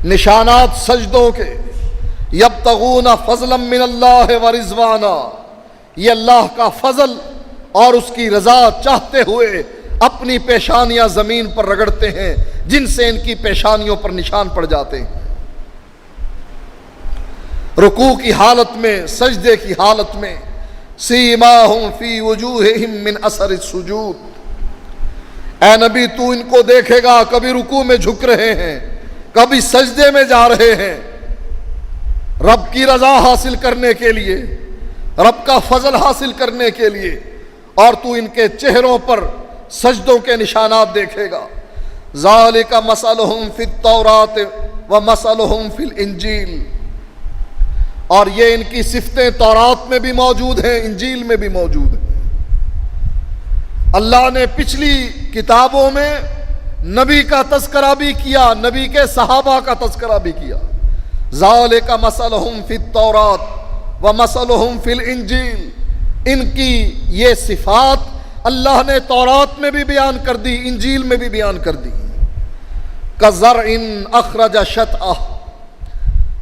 نشانات سجدوں کے. یبتغون فضلا من اللہ ورضوانا، یہ اللہ کا فضل اور اس کی رضا چاہتے ہوئے اپنی پیشانیاں زمین پر رگڑتے ہیں، جن سے ان کی پیشانیوں پر نشان پڑ جاتے ہیں. رکوع کی حالت میں، سجدے کی حالت میں، سیماہم فی وجوہہم من اثر السجود. اے نبی تو ان کو دیکھے گا کبھی رکوع میں جھک رہے ہیں، کبھی سجدے میں جا رہے ہیں، رب کی رضا حاصل کرنے کے لیے، رب کا فضل حاصل کرنے کے لیے، اور تو ان کے چہروں پر سجدوں کے نشانات دیکھے گا. ذالک مثلہم فی التوراۃ ومثلہم فی الانجیل، اور یہ ان کی صفتیں تورات میں بھی موجود ہیں، انجیل میں بھی موجود ہیں۔ اللہ نے پچھلی کتابوں میں نبی کا تذکرہ بھی کیا، نبی کے صحابہ کا تذکرہ بھی کیا۔ ذالک مثلہم فی التوراۃ ومثلہم فی الانجیل، ان کی یہ صفات اللہ نے تورات میں بھی بیان کر دی، انجیل میں بھی بیان کر دی۔ کزرع اخرج شطأہ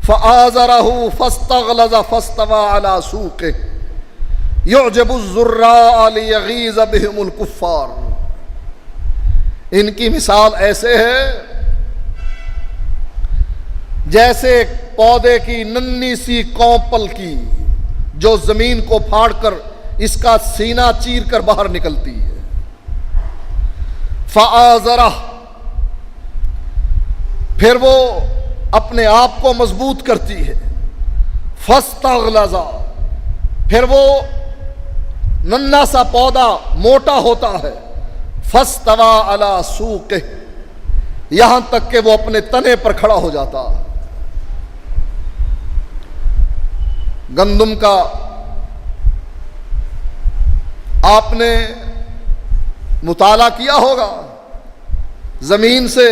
فآزرہ فاستغلظ فاستوى علی سوقہ یعجب الزراء لیغیظ بہم الکفار۔ ان کی مثال ایسے ہے جیسے ایک پودے کی ننھی سی کونپل کی جو زمین کو پھاڑ کر اس کا سینہ چیر کر باہر نکلتی ہے۔ فآزرہ، پھر وہ اپنے آپ کو مضبوط کرتی ہے۔ فاستغلظ، پھر وہ ننھا سا پودا موٹا ہوتا ہے۔ فاستوى علی سوقہ، یہاں تک کہ وہ اپنے تنے پر کھڑا ہو جاتا۔ گندم کا آپ نے مطالعہ کیا ہوگا، زمین سے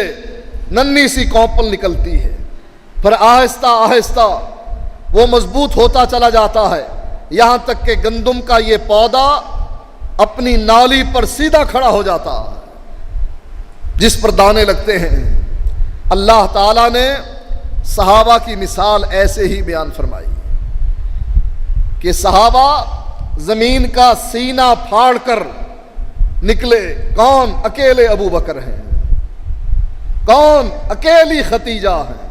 ننھی سی کونپل نکلتی ہے، پھر آہستہ آہستہ وہ مضبوط ہوتا چلا جاتا ہے، یہاں تک کہ گندم کا یہ پودا اپنی نالی پر سیدھا کھڑا ہو جاتا جس پر دانے لگتے ہیں۔ اللہ تعالیٰ نے صحابہ کی مثال ایسے ہی بیان فرمائی کہ صحابہ زمین کا سینہ پھاڑ کر نکلے۔ کون؟ اکیلے ابو بکر ہیں، کون؟ اکیلی ختیجہ ہے،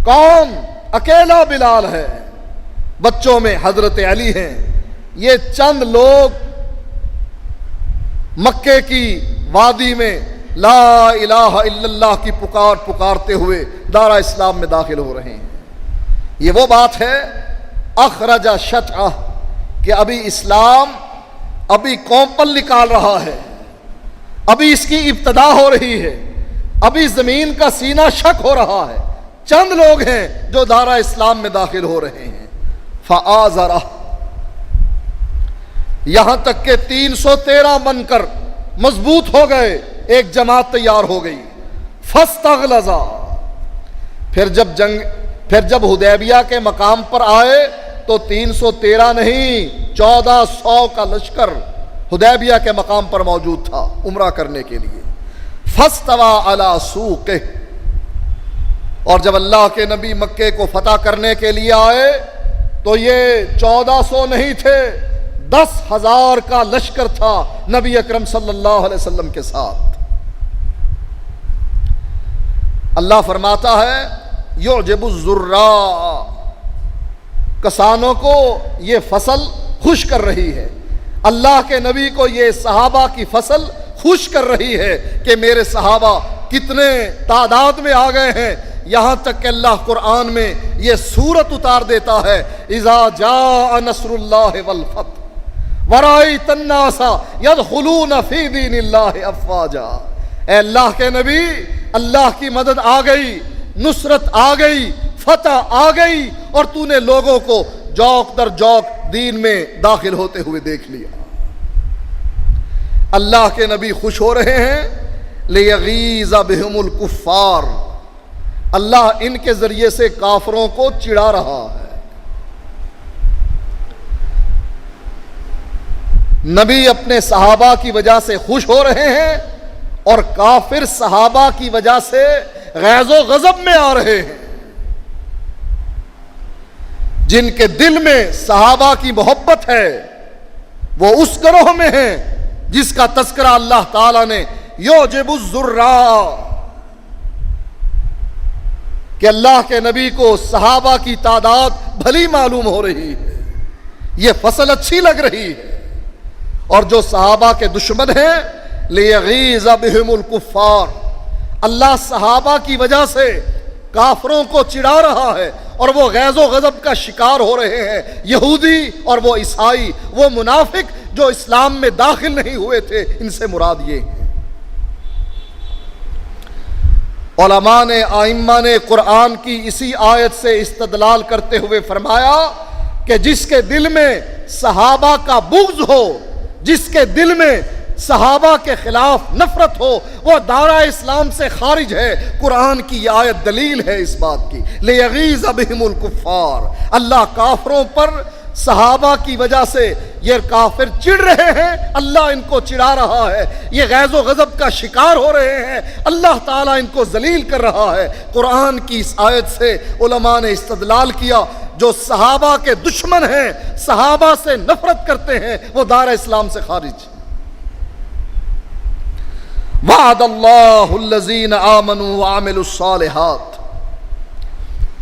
کون؟ اکیلا بلال ہے، بچوں میں حضرت علی ہیں۔ یہ چند لوگ مکے کی وادی میں لا الہ الا اللہ کی پکار پکارتے ہوئے دارہ اسلام میں داخل ہو رہے ہیں۔ یہ وہ بات ہے اخرج شطأہ کہ ابھی اسلام ابھی کونپل نکال رہا ہے، ابھی اس کی ابتدا ہو رہی ہے، ابھی زمین کا سینہ شک ہو رہا ہے۔ چند لوگ ہیں جو دارہ اسلام میں داخل ہو رہے ہیں۔ فآزرہ، یہاں تک کہ 313 بن کر مضبوط ہو گئے، ایک جماعت تیار ہو گئی۔ فاستغلظ، پھر جب حدیبیہ کے مقام پر آئے تو 313 نہیں 1400 کا لشکر حدیبیہ کے مقام پر موجود تھا عمرہ کرنے کے لیے۔ فاستوى علی سوقہ، اور جب اللہ کے نبی مکے کو فتح کرنے کے لیے آئے تو یہ 1400 نہیں تھے، 10,000 کا لشکر تھا نبی اکرم صلی اللہ علیہ وسلم کے ساتھ۔ اللہ فرماتا ہے یعجب الزراء، کسانوں کو یہ فصل خوش کر رہی ہے، اللہ کے نبی کو یہ صحابہ کی فصل خوش کر رہی ہے کہ میرے صحابہ کتنے تعداد میں آ گئے ہیں۔ یہاں تک کہ اللہ قرآن میں یہ سورت اتار دیتا ہے اذا جاء نصر اللہ والفتح ورأیت الناس یدخلون فی دین اللہ افواجا۔ اے اللہ کے نبی، اللہ کی مدد آ گئی، نصرت آ گئی، فتح آ گئی، اور تو نے لوگوں کو جوق در جوق دین میں داخل ہوتے ہوئے دیکھ لیا۔ اللہ کے نبی خوش ہو رہے ہیں لیغیظ بہم الکفار، اللہ ان کے ذریعے سے کافروں کو چڑھا رہا ہے۔ نبی اپنے صحابہ کی وجہ سے خوش ہو رہے ہیں اور کافر صحابہ کی وجہ سے غیظ و غضب میں آ رہے ہیں۔ جن کے دل میں صحابہ کی محبت ہے وہ اس گروہ میں ہیں جس کا تذکرہ اللہ تعالیٰ نے یعجب الزراء، کہ اللہ کے نبی کو صحابہ کی تعداد بھلی معلوم ہو رہی ہے، یہ فصل اچھی لگ رہی ہے، اور جو صحابہ کے دشمن ہیں لیغیظ بہم الکفار، اللہ صحابہ کی وجہ سے کافروں کو چڑھا رہا ہے اور وہ غیظ و غضب کا شکار ہو رہے ہیں۔ یہودی اور وہ عیسائی، وہ منافق جو اسلام میں داخل نہیں ہوئے تھے، ان سے مراد یہ ہے۔ علماء نے آئمہ نے قرآن کی اسی آیت سے استدلال کرتے ہوئے فرمایا کہ جس کے دل میں صحابہ کا بغض ہو، جس کے دل میں صحابہ کے خلاف نفرت ہو، وہ دائرہ اسلام سے خارج ہے۔ قرآن کی یہ آیت دلیل ہے اس بات کی، لیغیظ بہم الکفار۔ اللہ کافروں پر صحابہ کی وجہ سے، یہ کافر چڑ رہے ہیں، اللہ ان کو چڑھا رہا ہے، یہ غیظ و غضب کا شکار ہو رہے ہیں، اللہ تعالیٰ ان کو ذلیل کر رہا ہے۔ قرآن کی اس آیت سے علماء نے استدلال کیا جو صحابہ کے دشمن ہیں، صحابہ سے نفرت کرتے ہیں، وہ دائرہ اسلام سے خارج۔ وعد اللہ الذین آمنوا وعملوا الصالحات،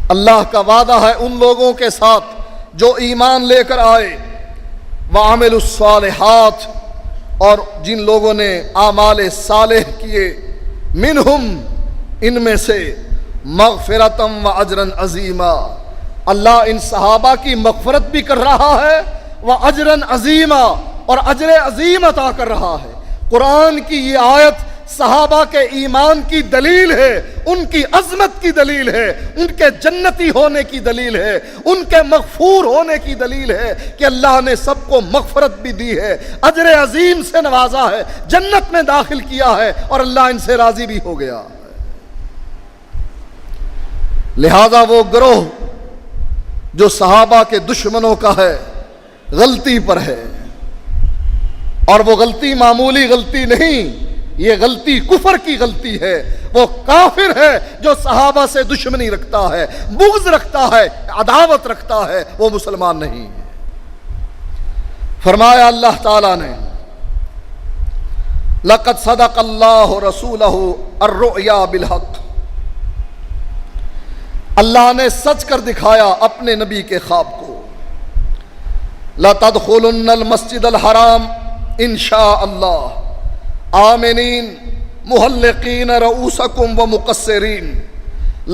اللہ کا وعدہ ہے ان لوگوں کے ساتھ جو ایمان لے کر آئے، وعملوا الصالحات، اور جن لوگوں نے اعمال صالح کیے، منہم، ان میں سے، مغفرتم واجرا عظیما، اللہ ان صحابہ کی مغفرت بھی کر رہا ہے، واجرا عظیما، اور اجر عظیم عطا کر رہا ہے۔ قرآن کی یہ آیت صحابہ کے ایمان کی دلیل ہے، ان کی عظمت کی دلیل ہے، ان کے جنتی ہونے کی دلیل ہے، ان کے مغفور ہونے کی دلیل ہے کہ اللہ نے سب کو مغفرت بھی دی ہے، اجر عظیم سے نوازا ہے، جنت میں داخل کیا ہے، اور اللہ ان سے راضی بھی ہو گیا۔ لہذا وہ گروہ جو صحابہ کے دشمنوں کا ہے، غلطی پر ہے، اور وہ غلطی معمولی غلطی نہیں، یہ غلطی کفر کی غلطی ہے۔ وہ کافر ہے جو صحابہ سے دشمنی رکھتا ہے، بغض رکھتا ہے، عداوت رکھتا ہے، وہ مسلمان نہیں ہے۔ فرمایا اللہ تعالیٰ نے، لَقَدْ صَدَقَ اللَّهُ رَسُولَهُ الرُّؤْيَا بِالْحَقِّ، اللہ نے سچ کر دکھایا اپنے نبی کے خواب کو۔ لَتَدْخُلُنَّ الْمَسْجِدَ الْحَرَامَ إِنشَاءَ اللَّهُ آمنین محلقین رؤوسکم ومقصرین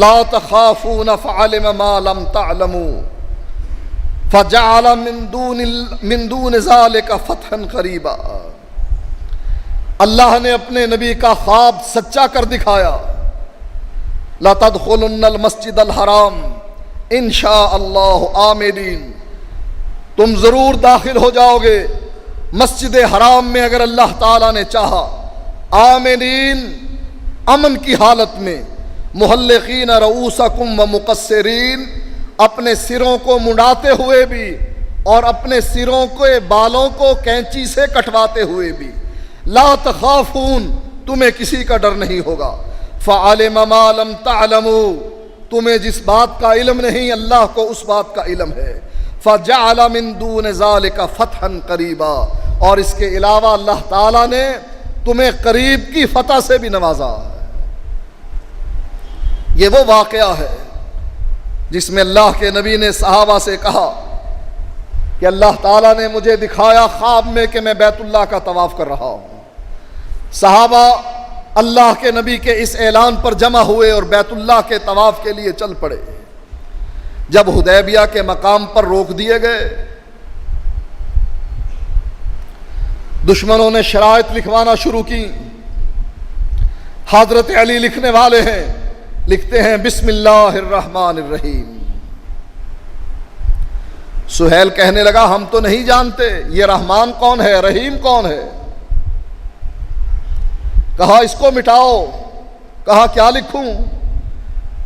لا تخافون فعلم ما لم تعلموا فجعل من دون ذلك فتحا قریبا۔ اللہ نے اپنے نبی کا خواب سچا کر دکھایا۔ لَتَدْخُلُنَّ الْمَسْجِدَ الْحَرَامَ إِنشَاءَ اللَّهُ آمنین، تم ضرور داخل ہو جاؤ گے مسجد حرام میں اگر اللہ تعالیٰ نے چاہا، آمنین، امن کی حالت میں، محلقین رؤوسکم ومقصرین، اپنے سروں کو منڈاتے ہوئے بھی اور اپنے سروں کے بالوں کو کینچی سے کٹواتے ہوئے بھی، لا تخافون، تمہیں کسی کا ڈر نہیں ہوگا، فعلم ما لم تعلموا، تمہیں جس بات کا علم نہیں اللہ کو اس بات کا علم ہے، فجعل من دون ذلك فتحا قریبا، اور اس کے علاوہ اللہ تعالیٰ نے تمہیں قریب کی فتح سے بھی نوازا۔ یہ وہ واقعہ ہے جس میں اللہ کے نبی نے صحابہ سے کہا کہ اللہ تعالیٰ نے مجھے دکھایا خواب میں کہ میں بیت اللہ کا طواف کر رہا ہوں۔ صحابہ اللہ کے نبی کے اس اعلان پر جمع ہوئے اور بیت اللہ کے طواف کے لیے چل پڑے۔ جب حدیبیہ کے مقام پر روک دیے گئے، دشمنوں نے شرائط لکھوانا شروع کی۔ حضرت علی لکھنے والے ہیں، لکھتے ہیں بسم اللہ الرحمن الرحیم۔ سہیل کہنے لگا ہم تو نہیں جانتے یہ رحمان کون ہے، رحیم کون ہے۔ کہا اس کو مٹاؤ۔ کہا کیا لکھوں؟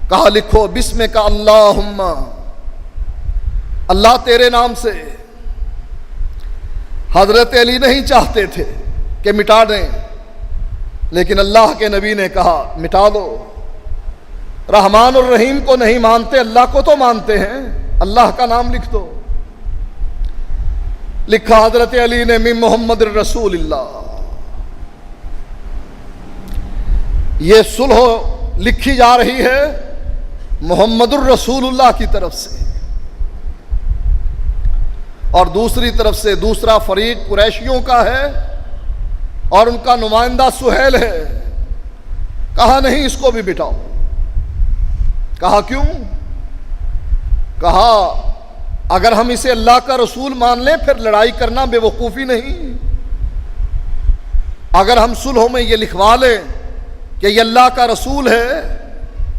کہا لکھو بسم کا اللہم، اللہ تیرے نام سے۔ حضرت علی نہیں چاہتے تھے کہ مٹا دیں، لیکن اللہ کے نبی نے کہا مٹا دو۔ رحمان الرحیم کو نہیں مانتے، اللہ کو تو مانتے ہیں، اللہ کا نام لکھ دو۔ لکھا حضرت علی نے من محمد الرسول اللہ۔ یہ صلح لکھی جا رہی ہے محمد الرسول اللہ کی طرف سے، اور دوسری طرف سے دوسرا فریق قریشیوں کا ہے اور ان کا نمائندہ سہیل ہے۔ کہا نہیں اس کو بھی مٹاؤ۔ کہا کیوں؟ کہا اگر ہم اسے اللہ کا رسول مان لیں پھر لڑائی کرنا بے وقوفی نہیں۔ اگر ہم صلح میں یہ لکھوا لیں کہ یہ اللہ کا رسول ہے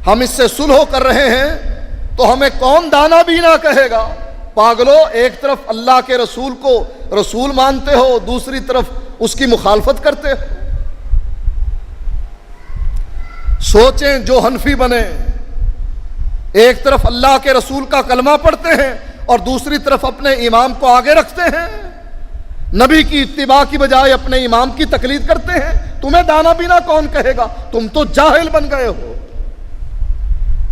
ہم اس سے صلح کر رہے ہیں تو ہمیں کون دانا بینا کہے گا؟ پاگلو، ایک طرف اللہ کے رسول کو رسول مانتے ہو، دوسری طرف اس کی مخالفت کرتے ہو۔ سوچیں جو حنفی بنے، ایک طرف اللہ کے رسول کا کلمہ پڑھتے ہیں اور دوسری طرف اپنے امام کو آگے رکھتے ہیں، نبی کی اتباع کی بجائے اپنے امام کی تقلید کرتے ہیں۔ تمہیں دانا بینا کون کہے گا؟ تم تو جاہل بن گئے ہو۔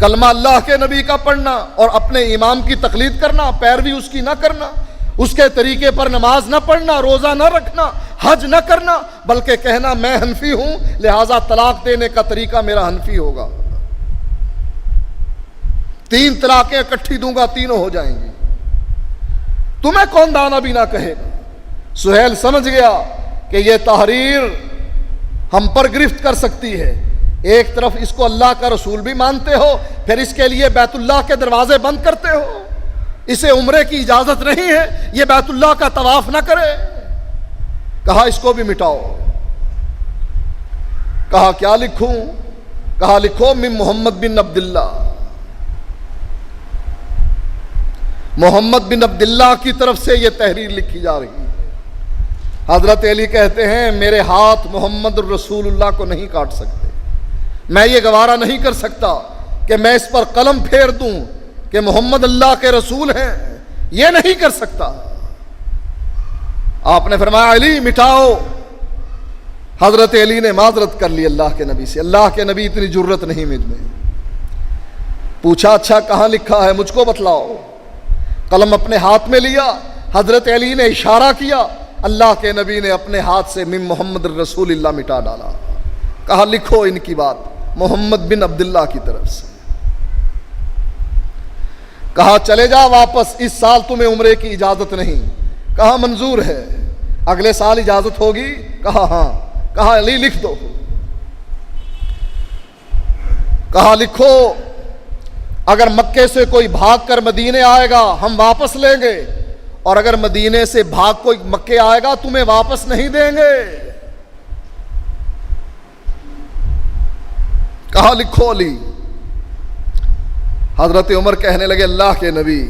کلمہ اللہ کے نبی کا پڑھنا اور اپنے امام کی تقلید کرنا، پیروی اس کی نہ کرنا، اس کے طریقے پر نماز نہ پڑھنا، روزہ نہ رکھنا، حج نہ کرنا، بلکہ کہنا میں حنفی ہوں لہٰذا طلاق دینے کا طریقہ میرا حنفی ہوگا، 3 طلاقیں اکٹھی دوں گا، تینوں ہو جائیں گی۔ تمہیں کون دانا بینا کہے گا؟ سہیل سمجھ گیا کہ یہ تحریر ہم پر گرفت کر سکتی ہے۔ ایک طرف اس کو اللہ کا رسول بھی مانتے ہو، پھر اس کے لیے بیت اللہ کے دروازے بند کرتے ہو، اسے عمرے کی اجازت نہیں ہے، یہ بیت اللہ کا طواف نہ کرے۔ کہا اس کو بھی مٹاؤ۔ کہا کیا لکھوں؟ کہا لکھو من محمد بن عبداللہ۔ محمد بن عبداللہ کی طرف سے یہ تحریر لکھی جا رہی ہے۔ حضرت علی کہتے ہیں میرے ہاتھ محمد الرسول اللہ کو نہیں کاٹ سکتے، میں یہ گوارا نہیں کر سکتا کہ میں اس پر قلم پھیر دوں کہ محمد اللہ کے رسول ہیں، یہ نہیں کر سکتا۔ آپ نے فرمایا علی مٹاؤ۔ حضرت علی نے معذرت کر لی اللہ کے نبی سے، اللہ کے نبی اتنی جرت نہیں مجھ میں۔ پوچھا اچھا کہاں لکھا ہے مجھ کو بتلاؤ۔ قلم اپنے ہاتھ میں لیا، حضرت علی نے اشارہ کیا، اللہ کے نبی نے اپنے ہاتھ سے من محمد الرسول اللہ مٹا ڈالا۔ کہا لکھو ان کی بات محمد بن عبداللہ کی طرف سے۔ کہا چلے جا واپس، اس سال تمہیں عمرے کی اجازت نہیں۔ کہا منظور ہے، اگلے سال اجازت ہوگی؟ کہا ہاں۔ کہا علی لکھ دو۔ کہا لکھو اگر مکے سے کوئی بھاگ کر مدینے آئے گا ہم واپس لیں گے، اور اگر مدینے سے بھاگ کوئی مکے آئے گا تمہیں واپس نہیں دیں گے۔ کہا لکھو علی۔ حضرت عمر کہنے لگے اللہ کے نبی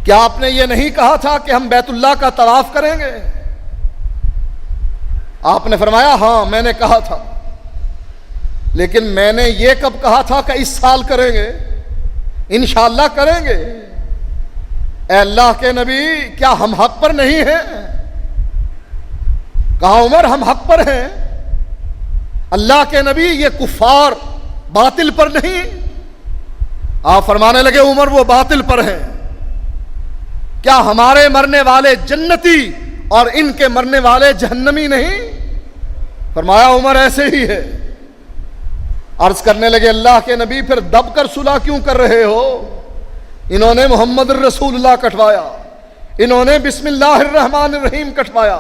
کیا آپ نے یہ نہیں کہا تھا کہ ہم بیت اللہ کا طواف کریں گے؟ آپ نے فرمایا ہاں میں نے کہا تھا، لیکن میں نے یہ کب کہا تھا کہ اس سال کریں گے؟ انشاءاللہ کریں گے۔ اے اللہ کے نبی کیا ہم حق پر نہیں ہیں؟ کہا عمر ہم حق پر ہیں۔ اللہ کے نبی یہ کفار باطل پر نہیں۔ آپ فرمانے لگے عمر وہ باطل پر ہیں، کیا ہمارے مرنے والے جنتی اور ان کے مرنے والے جہنمی نہیں؟ فرمایا عمر ایسے ہی ہے۔ عرض کرنے لگے اللہ کے نبی پھر دب کر صلح کیوں کر رہے ہو؟ انہوں نے محمد الرسول اللہ کٹوایا، انہوں نے بسم اللہ الرحمن الرحیم کٹوایا،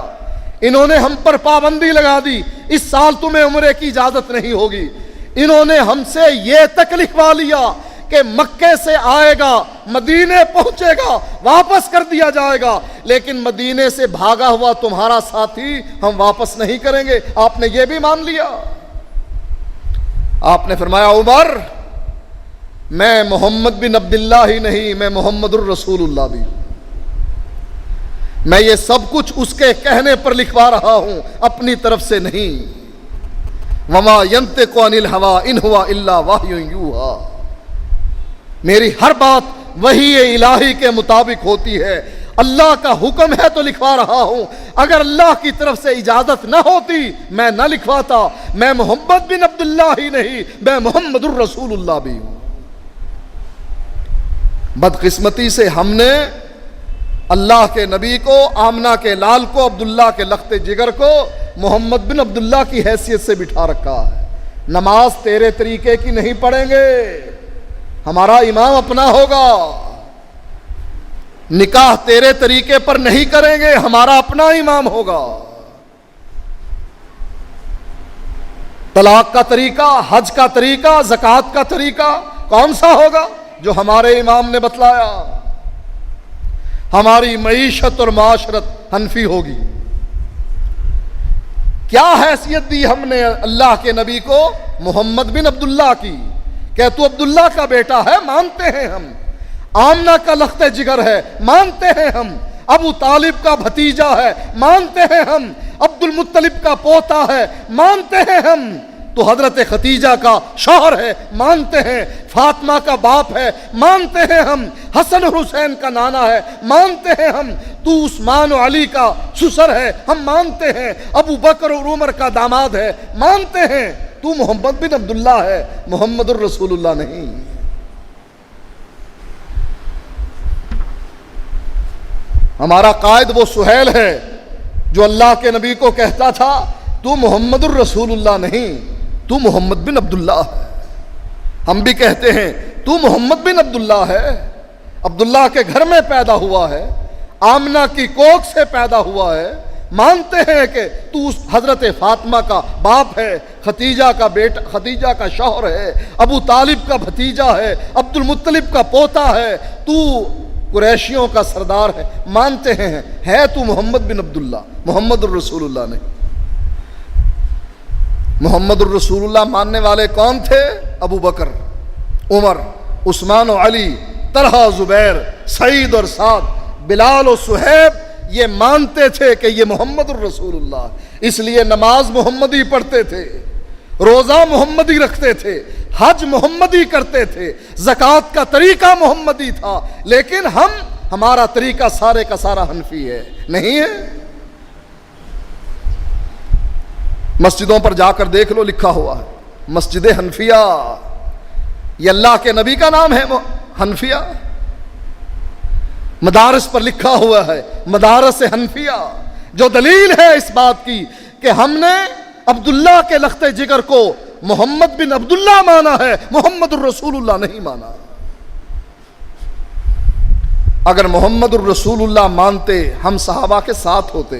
انہوں نے ہم پر پابندی لگا دی اس سال تمہیں عمرے کی اجازت نہیں ہوگی، انہوں نے ہم سے یہ تک لکھوا لیا کہ مکے سے آئے گا مدینے پہنچے گا واپس کر دیا جائے گا، لیکن مدینے سے بھاگا ہوا تمہارا ساتھی ہم واپس نہیں کریں گے۔ آپ نے یہ بھی مان لیا؟ آپ نے فرمایا عمر میں محمد بن عبداللہ ہی نہیں، میں محمد الرسول اللہ بھی، میں یہ سب کچھ اس کے کہنے پر لکھوا رہا ہوں، اپنی طرف سے نہیں۔ وما ينطق عن الهوى ان هو الا وحی یوحی، میری ہر بات وحی الہی کے مطابق ہوتی ہے، اللہ کا حکم ہے تو لکھوا رہا ہوں، اگر اللہ کی طرف سے اجازت نہ ہوتی میں نہ لکھواتا۔ میں محمد بن عبداللہ ہی نہیں، میں محمد الرسول اللہ بھی ہوں۔ بدقسمتی سے ہم نے اللہ کے نبی کو، آمنہ کے لال کو، عبداللہ کے لخت جگر کو محمد بن عبداللہ کی حیثیت سے بٹھا رکھا ہے۔ نماز تیرے طریقے کی نہیں پڑھیں گے، ہمارا امام اپنا ہوگا۔ نکاح تیرے طریقے پر نہیں کریں گے، ہمارا اپنا امام ہوگا۔ طلاق کا طریقہ، حج کا طریقہ، زکوٰۃ کا طریقہ کون سا ہوگا؟ جو ہمارے امام نے بتلایا۔ ہماری معیشت اور معاشرت حنفی ہوگی۔ کیا حیثیت دی ہم نے اللہ کے نبی کو؟ محمد بن عبداللہ کی، کہ تو عبداللہ کا بیٹا ہے، مانتے ہیں ہم، آمنہ کا لخت جگر ہے، مانتے ہیں ہم، ابو طالب کا بھتیجا ہے، مانتے ہیں ہم، عبد المطلب کا پوتا ہے، مانتے ہیں ہم، تو حضرت ختیجہ کا شوہر ہے، مانتے ہیں، فاطمہ کا باپ ہے، مانتے ہیں ہم، حسن اور حسین کا نانا ہے، مانتے ہیں ہم، تو عثمان و علی کا سسر ہے، ہم مانتے ہیں، ابو بکر اور عمر کا داماد ہے، مانتے ہیں، تو محمد بن عبداللہ ہے، محمد الرسول اللہ نہیں۔ ہمارا قائد وہ سہیل ہے جو اللہ کے نبی کو کہتا تھا تو محمد الرسول اللہ نہیں، تو محمد بن عبداللہ ہے۔ ہم بھی کہتے ہیں تو محمد بن عبداللہ ہے، عبداللہ کے گھر میں پیدا ہوا ہے، آمنہ کی کوکھ سے پیدا ہوا ہے، مانتے ہیں کہ تو حضرت فاطمہ کا باپ ہے، ختیجہ کا بیٹا، ختیجہ کا شوہر ہے، ابو طالب کا بھتیجا ہے، عبد المطلب کا پوتا ہے، تو قریشیوں کا سردار ہے، مانتے ہیں، ہے تو محمد بن عبداللہ، محمد الرسول اللہ نہیں۔ محمد الرسول اللہ ماننے والے کون تھے؟ ابو بکر، عمر، عثمان و علی، طلحہ، زبیر، سعید اور سعد، بلال و صہیب، یہ مانتے تھے کہ یہ محمد الرسول اللہ، اس لیے نماز محمدی پڑھتے تھے، روزہ محمدی رکھتے تھے، حج محمدی کرتے تھے، زکوٰۃ کا طریقہ محمدی تھا، لیکن ہمارا طریقہ سارے کا سارا حنفی ہے، نہیں ہے؟ مسجدوں پر جا کر دیکھ لو، لکھا ہوا ہے مسجد حنفیہ، یہ اللہ کے نبی کا نام ہے حنفیہ۔ مدارس پر لکھا ہوا ہے مدارس حنفیہ، جو دلیل ہے اس بات کی کہ ہم نے عبداللہ کے لخت جگر کو محمد بن عبداللہ مانا ہے، محمد الرسول اللہ نہیں مانا۔ اگر محمد الرسول اللہ مانتے ہم صحابہ کے ساتھ ہوتے،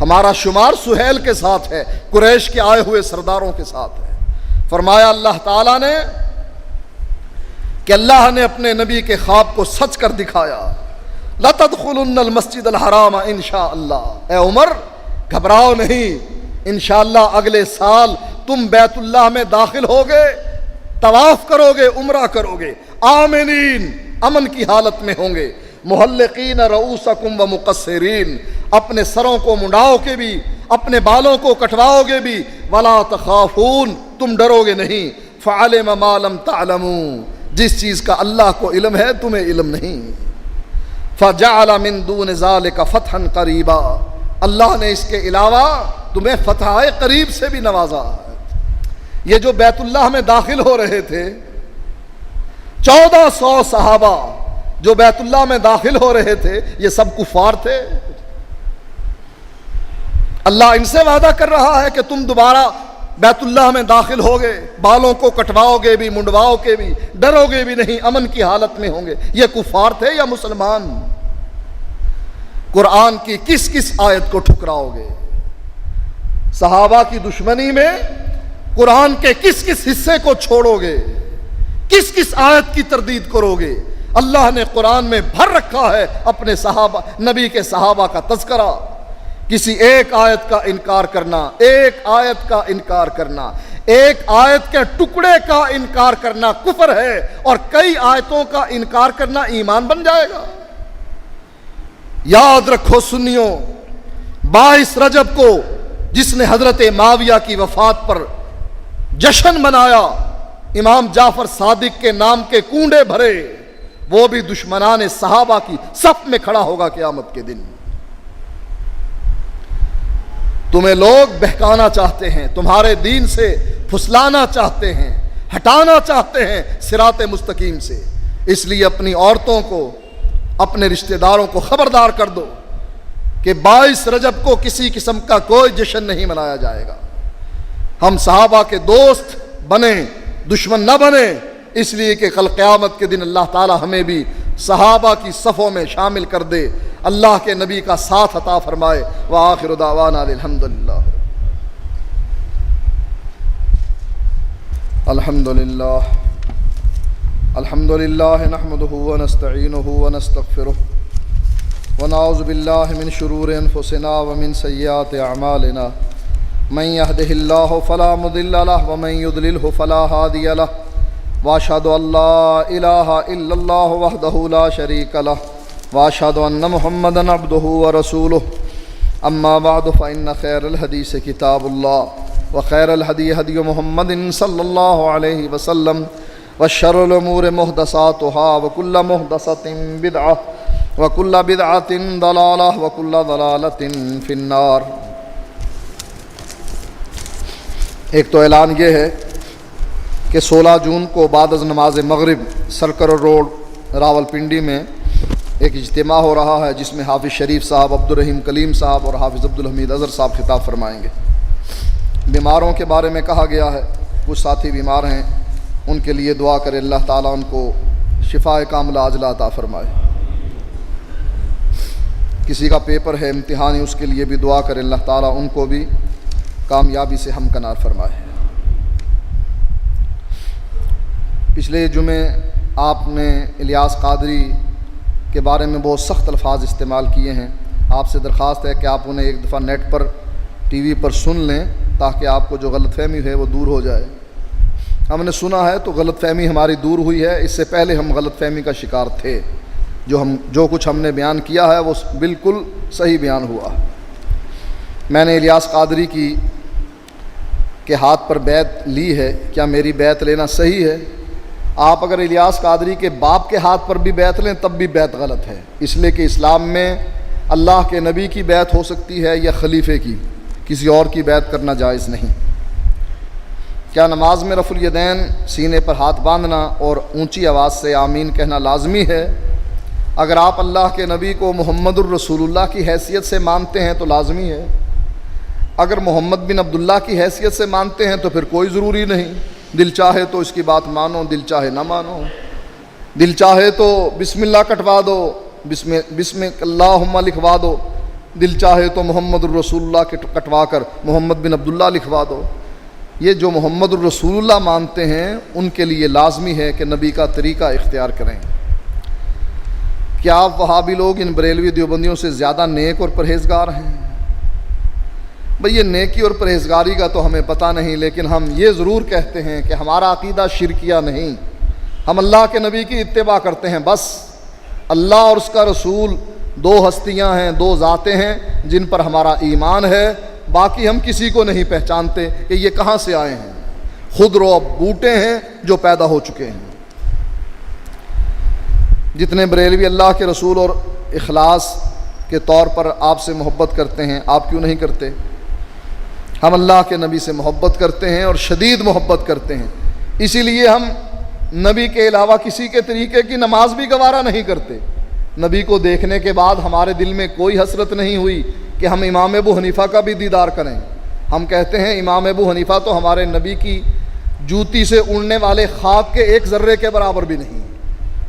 ہمارا شمار سہیل کے ساتھ ہے، قریش کے آئے ہوئے سرداروں کے ساتھ ہے۔ فرمایا اللہ تعالیٰ نے کہ اللہ نے اپنے نبی کے خواب کو سچ کر دکھایا، لَتَدْخُلُنَّ الْمَسْجِدَ الْحَرَامَ انشاءاللہ، اے عمر گھبراؤ نہیں، انشاءاللہ اگلے سال تم بیت اللہ میں داخل ہوگے، طواف کرو گے، عمرہ کرو گے، آمنین، امن کی حالت میں ہوں گے، محلقین رؤوسکم و مقصرین، اپنے سروں کو منڈاؤ کے بھی، اپنے بالوں کو کٹواؤ گے بھی، ولا تخافون، تم ڈرو گے نہیں، فعلم ما لم تعلموا، جس چیز کا اللہ کو علم ہے تمہیں علم نہیں، فجعل من دون ذلك فتحا قریبا، اللہ نے اس کے علاوہ تمہیں فتح قریب سے بھی نوازا۔ یہ جو بیت اللہ میں داخل ہو رہے تھے 1400 صحابہ جو بیت اللہ میں داخل ہو رہے تھے، یہ سب کفار تھے۔ اللہ ان سے وعدہ کر رہا ہے کہ تم دوبارہ بیت اللہ میں داخل ہوگے، بالوں کو کٹواؤ گے بھی، منڈواؤ کے بھی، ڈرو گے بھی نہیں، امن کی حالت میں ہوں گے۔ یہ کفار تھے یا مسلمان؟ قرآن کی کس کس آیت کو ٹھکراؤ گے؟ صحابہ کی دشمنی میں قرآن کے کس کس حصے کو چھوڑو گے؟ کس کس آیت کی تردید کرو گے؟ اللہ نے قرآن میں بھر رکھا ہے اپنے صحابہ، نبی کے صحابہ کا تذکرہ۔ کسی ایک آیت کا انکار کرنا، ایک آیت کا انکار کرنا، ایک آیت کے ٹکڑے کا انکار کرنا کفر ہے، اور کئی آیتوں کا انکار کرنا ایمان بن جائے گا۔ یاد رکھو سنیوں، 22 رجب کو جس نے حضرت معاویہ کی وفات پر جشن منایا، امام جعفر صادق کے نام کے کنڈے بھرے، وہ بھی دشمنان صحابہ کی صف میں کھڑا ہوگا قیامت کے دن۔ تمہیں لوگ بہکانا چاہتے ہیں، تمہارے دین سے پھسلانا چاہتے ہیں، ہٹانا چاہتے ہیں صراط مستقیم سے، اس لیے اپنی عورتوں کو، اپنے رشتہ داروں کو خبردار کر دو کہ 22 رجب کو کسی قسم کا کوئی جشن نہیں منایا جائے گا۔ ہم صحابہ کے دوست بنیں، دشمن نہ بنیں، اس لیے کہ کل قیامت کے دن اللہ تعالی ہمیں بھی صحابہ کی صفوں میں شامل کر دے، اللہ کے نبی کا ساتھ عطا فرمائے۔ وآخر دعوانا الحمدللہ الحمدللہ الحمدللہ نحمده ونستعینه ونستغفره ونعوذ باللہ من شرور انفسنا ومن سیئات اعمالنا من يهده الله فلا مضل له ومن يضلل فلا هادي له واشهد ان لا اله الا الله وحده لا شريك له واشهد ان محمدا عبده ورسوله اما بعد فان خير الحديث كتاب الله وخير الهدي هدي محمد صلى الله عليه وسلم وشر الامور محدثاتها وكل محدثة بدعة وَكُلَّ بِدْعَةٍ ضَلَالَةٍ وَكُلَّ ضَلَالَةٍ فِي النَّارِ۔ ایک تو اعلان یہ ہے کہ 16 جون کو بعد از نماز مغرب سرکر روڈ راولپنڈی میں ایک اجتماع ہو رہا ہے، جس میں حافظ شریف صاحب، عبدالرحیم کلیم صاحب اور حافظ عبدالحمید اظہر صاحب خطاب فرمائیں گے۔ بیماروں کے بارے میں کہا گیا ہے، کچھ ساتھی بیمار ہیں، ان کے لیے دعا کرے اللہ تعالیٰ ان کو شفاء کاملہ عاجلہ عطا فرمائے۔ کسی کا پیپر ہے امتحانی، اس کے لیے بھی دعا کرے اللہ تعالیٰ ان کو بھی کامیابی سے ہمکنار فرمائے۔ پچھلے جمعے آپ نے الیاس قادری کے بارے میں بہت سخت الفاظ استعمال کیے ہیں۔ آپ سے درخواست ہے کہ آپ انہیں ایک دفعہ نیٹ پر ٹی وی پر سن لیں، تاکہ آپ کو جو غلط فہمی ہے وہ دور ہو جائے۔ ہم نے سنا ہے تو غلط فہمی ہماری دور ہوئی ہے، اس سے پہلے ہم غلط فہمی کا شکار تھے۔ جو کچھ ہم نے بیان کیا ہے وہ بالکل صحیح بیان ہوا۔ میں نے الیاس قادری کے ہاتھ پر بیعت لی ہے، کیا میری بیعت لینا صحیح ہے؟ آپ اگر الیاس قادری کے باپ کے ہاتھ پر بھی بیعت لیں تب بھی بیعت غلط ہے، اس لیے کہ اسلام میں اللہ کے نبی کی بیعت ہو سکتی ہے یا خلیفے کی، کسی اور کی بیعت کرنا جائز نہیں۔ کیا نماز میں رفع الیدین، سینے پر ہاتھ باندھنا اور اونچی آواز سے آمین کہنا لازمی ہے؟ اگر آپ اللہ کے نبی کو محمد الرسول اللہ کی حیثیت سے مانتے ہیں تو لازمی ہے، اگر محمد بن عبداللہ کی حیثیت سے مانتے ہیں تو پھر کوئی ضروری نہیں، دل چاہے تو اس کی بات مانو، دل چاہے نہ مانو، دل چاہے تو بسم اللہ کٹوا دو، بسم اللہم لکھوا دو، دل چاہے تو محمد الرسول اللہ کٹوا کر محمد بن عبداللہ لکھوا دو۔ یہ جو محمد الرسول اللہ مانتے ہیں ان کے لیے لازمی ہے کہ نبی کا طریقہ اختیار کریں۔ کیا آپ وہابی لوگ ان بریلوی دیوبندیوں سے زیادہ نیک اور پرہیزگار ہیں؟ بھئی یہ نیکی اور پرہیزگاری کا تو ہمیں پتہ نہیں، لیکن ہم یہ ضرور کہتے ہیں کہ ہمارا عقیدہ شرکیہ نہیں، ہم اللہ کے نبی کی اتباع کرتے ہیں۔ بس اللہ اور اس کا رسول دو ہستیاں ہیں، دو ذاتیں ہیں جن پر ہمارا ایمان ہے، باقی ہم کسی کو نہیں پہچانتے کہ یہ کہاں سے آئے ہیں، خود رو بوٹے ہیں جو پیدا ہو چکے ہیں۔ جتنے بریلوی اللہ کے رسول اور اخلاص کے طور پر آپ سے محبت کرتے ہیں، آپ کیوں نہیں کرتے؟ ہم اللہ کے نبی سے محبت کرتے ہیں اور شدید محبت کرتے ہیں، اسی لیے ہم نبی کے علاوہ کسی کے طریقے کی نماز بھی گوارا نہیں کرتے۔ نبی کو دیکھنے کے بعد ہمارے دل میں کوئی حسرت نہیں ہوئی کہ ہم امام ابو حنیفہ کا بھی دیدار کریں۔ ہم کہتے ہیں امام ابو حنیفہ تو ہمارے نبی کی جوتی سے اڑنے والے خاک کے ایک ذرے کے برابر بھی نہیں،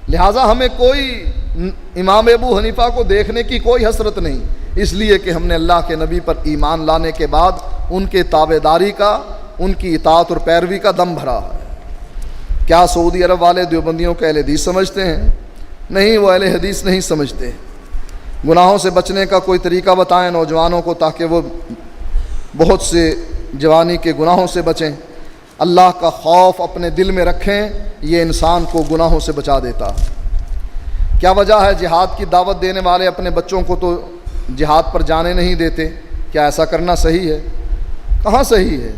لہٰذا ہمیں کوئی امام ابو حنیفہ کو دیکھنے کی کوئی حسرت نہیں، اس لیے کہ ہم نے اللہ کے نبی پر ایمان لانے کے بعد ان کے تابعداری کا، ان کی اطاعت اور پیروی کا دم بھرا ہے۔ کیا سعودی عرب والے دیوبندیوں کو اہل حدیث سمجھتے ہیں؟ نہیں، وہ اہل حدیث نہیں سمجھتے۔ گناہوں سے بچنے کا کوئی طریقہ بتائیں نوجوانوں کو، تاکہ وہ بہت سے جوانی کے گناہوں سے بچیں۔ اللہ کا خوف اپنے دل میں رکھیں، یہ انسان کو گناہوں سے بچا دیتا۔ کیا وجہ ہے جہاد کی دعوت دینے والے اپنے بچوں کو تو جہاد پر جانے نہیں دیتے؟ کیا ایسا کرنا صحیح ہے؟ کہاں صحیح ہے؟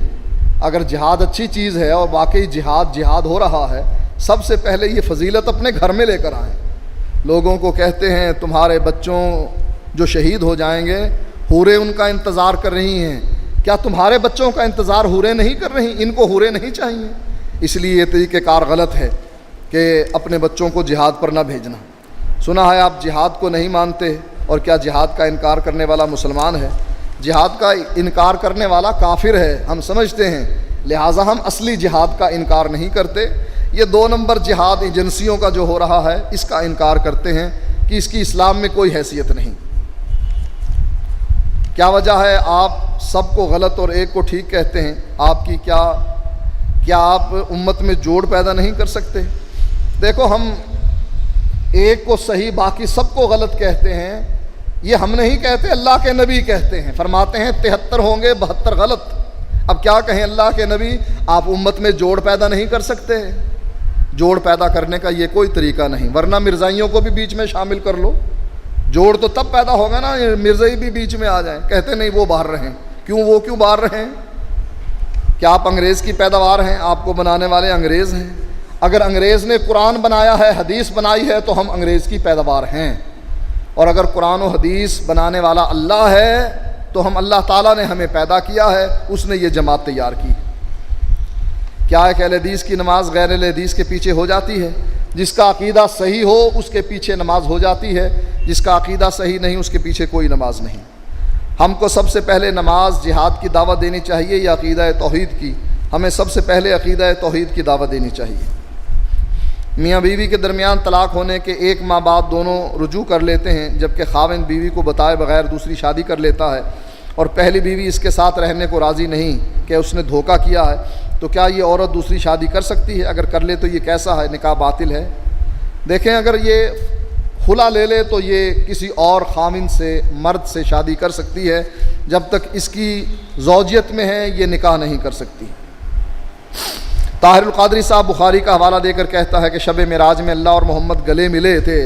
اگر جہاد اچھی چیز ہے اور واقعی جہاد ہو رہا ہے، سب سے پہلے یہ فضیلت اپنے گھر میں لے کر آئیں۔ لوگوں کو کہتے ہیں تمہارے بچوں جو شہید ہو جائیں گے حوریں ان کا انتظار کر رہی ہیں، کیا تمہارے بچوں کا انتظار حوریں نہیں کر رہی؟ ان کو حوریں نہیں چاہیے؟ اس لیے یہ طریقہ کار غلط ہے کہ اپنے بچوں کو جہاد پر نہ بھیجنا۔ سنا ہے آپ جہاد کو نہیں مانتے، اور کیا جہاد کا انکار کرنے والا مسلمان ہے؟ جہاد کا انکار کرنے والا کافر ہے، ہم سمجھتے ہیں، لہٰذا ہم اصلی جہاد کا انکار نہیں کرتے۔ یہ 2 نمبر جہاد ایجنسیوں کا جو ہو رہا ہے اس کا انکار کرتے ہیں کہ اس کی اسلام میں کوئی حیثیت نہیں۔ کیا وجہ ہے آپ سب کو غلط اور ایک کو ٹھیک کہتے ہیں؟ آپ کی کیا آپ امت میں جوڑ پیدا نہیں کر سکتے؟ دیکھو، ہم ایک کو صحیح باقی سب کو غلط کہتے ہیں، یہ ہم نہیں کہتے، اللہ کے نبی کہتے ہیں، فرماتے ہیں 73 ہوں گے 72 غلط۔ اب کیا کہیں اللہ کے نبی، آپ امت میں جوڑ پیدا نہیں کر سکتے؟ جوڑ پیدا کرنے کا یہ کوئی طریقہ نہیں، ورنہ مرزائیوں کو بھی بیچ میں شامل کر لو، جوڑ تو تب پیدا ہوگا نا، مرزائی بھی بیچ میں آ جائیں۔ کہتے نہیں وہ باہر رہیں، وہ کیوں باہر رہیں؟ کیا آپ انگریز کی پیداوار ہیں؟ آپ کو بنانے والے انگریز ہیں۔ اگر انگریز نے قرآن بنایا ہے، حدیث بنائی ہے، تو ہم انگریز کی پیداوار ہیں، اور اگر قرآن و حدیث بنانے والا اللہ ہے تو ہم اللہ تعالیٰ نے ہمیں پیدا کیا ہے، اس نے یہ جماعت تیار کی۔ کیا ایک اہل حدیث کی نماز غیر اہل حدیث کے پیچھے ہو جاتی ہے؟ جس کا عقیدہ صحیح ہو اس کے پیچھے نماز ہو جاتی ہے، جس کا عقیدہ صحیح نہیں اس کے پیچھے کوئی نماز نہیں۔ ہم کو سب سے پہلے نماز جہاد کی دعوت دینی چاہیے یا عقیدہ توحید کی؟ ہمیں سب سے پہلے عقیدہ توحید کی دعوت دینی چاہیے۔ میاں بیوی کے درمیان طلاق ہونے کے 1 ماہ بعد دونوں رجوع کر لیتے ہیں، جبکہ خاوند بیوی کو بتائے بغیر دوسری شادی کر لیتا ہے اور پہلی بیوی اس کے ساتھ رہنے کو راضی نہیں کہ اس نے دھوکہ کیا ہے، تو کیا یہ عورت دوسری شادی کر سکتی ہے؟ اگر کر لے تو یہ کیسا ہے؟ نکاح باطل ہے؟ دیکھیں، اگر یہ خلا لے لے تو یہ کسی اور خاوند سے، مرد سے شادی کر سکتی ہے، جب تک اس کی زوجیت میں ہے یہ نکاح نہیں کر سکتی۔ طاہر القادری صاحب بخاری کا حوالہ دے کر کہتا ہے کہ شب معراج میں اللہ اور محمد گلے ملے تھے،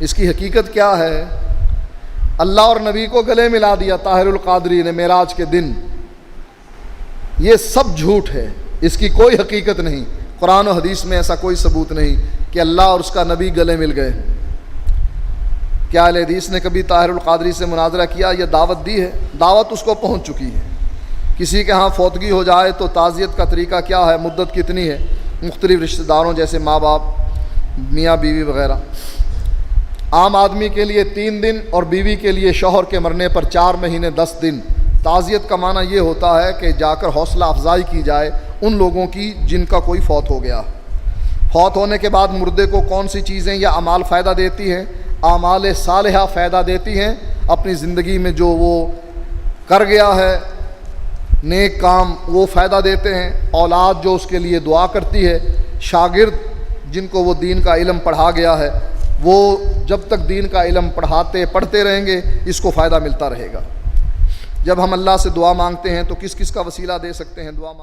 اس کی حقیقت کیا ہے؟ اللہ اور نبی کو گلے ملا دیا طاہر القادری نے معراج کے دن، یہ سب جھوٹ ہے، اس کی کوئی حقیقت نہیں۔ قرآن و حدیث میں ایسا کوئی ثبوت نہیں کہ اللہ اور اس کا نبی گلے مل گئے۔ کیا اہل حدیث نے کبھی طاہر القادری سے مناظرہ کیا یا دعوت دی ہے؟ دعوت اس کو پہنچ چکی ہے۔ کسی کے ہاں فوتگی ہو جائے تو تعزیت کا طریقہ کیا ہے؟ مدت کتنی ہے؟ مختلف رشتہ داروں جیسے ماں باپ، میاں بیوی وغیرہ۔ عام آدمی کے لیے 3 دن اور بیوی کے لیے شوہر کے مرنے پر 4 مہینے 10 دن۔ تعزیت کا معنی یہ ہوتا ہے کہ جا کر حوصلہ افزائی کی جائے ان لوگوں کی جن کا کوئی فوت ہو گیا۔ فوت ہونے کے بعد مردے کو کون سی چیزیں یا اعمال فائدہ دیتی ہیں؟ اعمال صالحہ فائدہ دیتی ہیں، اپنی زندگی میں جو وہ کر گیا ہے نیک کام وہ فائدہ دیتے ہیں، اولاد جو اس کے لیے دعا کرتی ہے، شاگرد جن کو وہ دین کا علم پڑھا گیا ہے وہ جب تک دین کا علم پڑھتے رہیں گے اس کو فائدہ ملتا رہے گا۔ جب ہم اللہ سے دعا مانگتے ہیں تو کس کس کا وسیلہ دے سکتے ہیں؟ دعا مانگ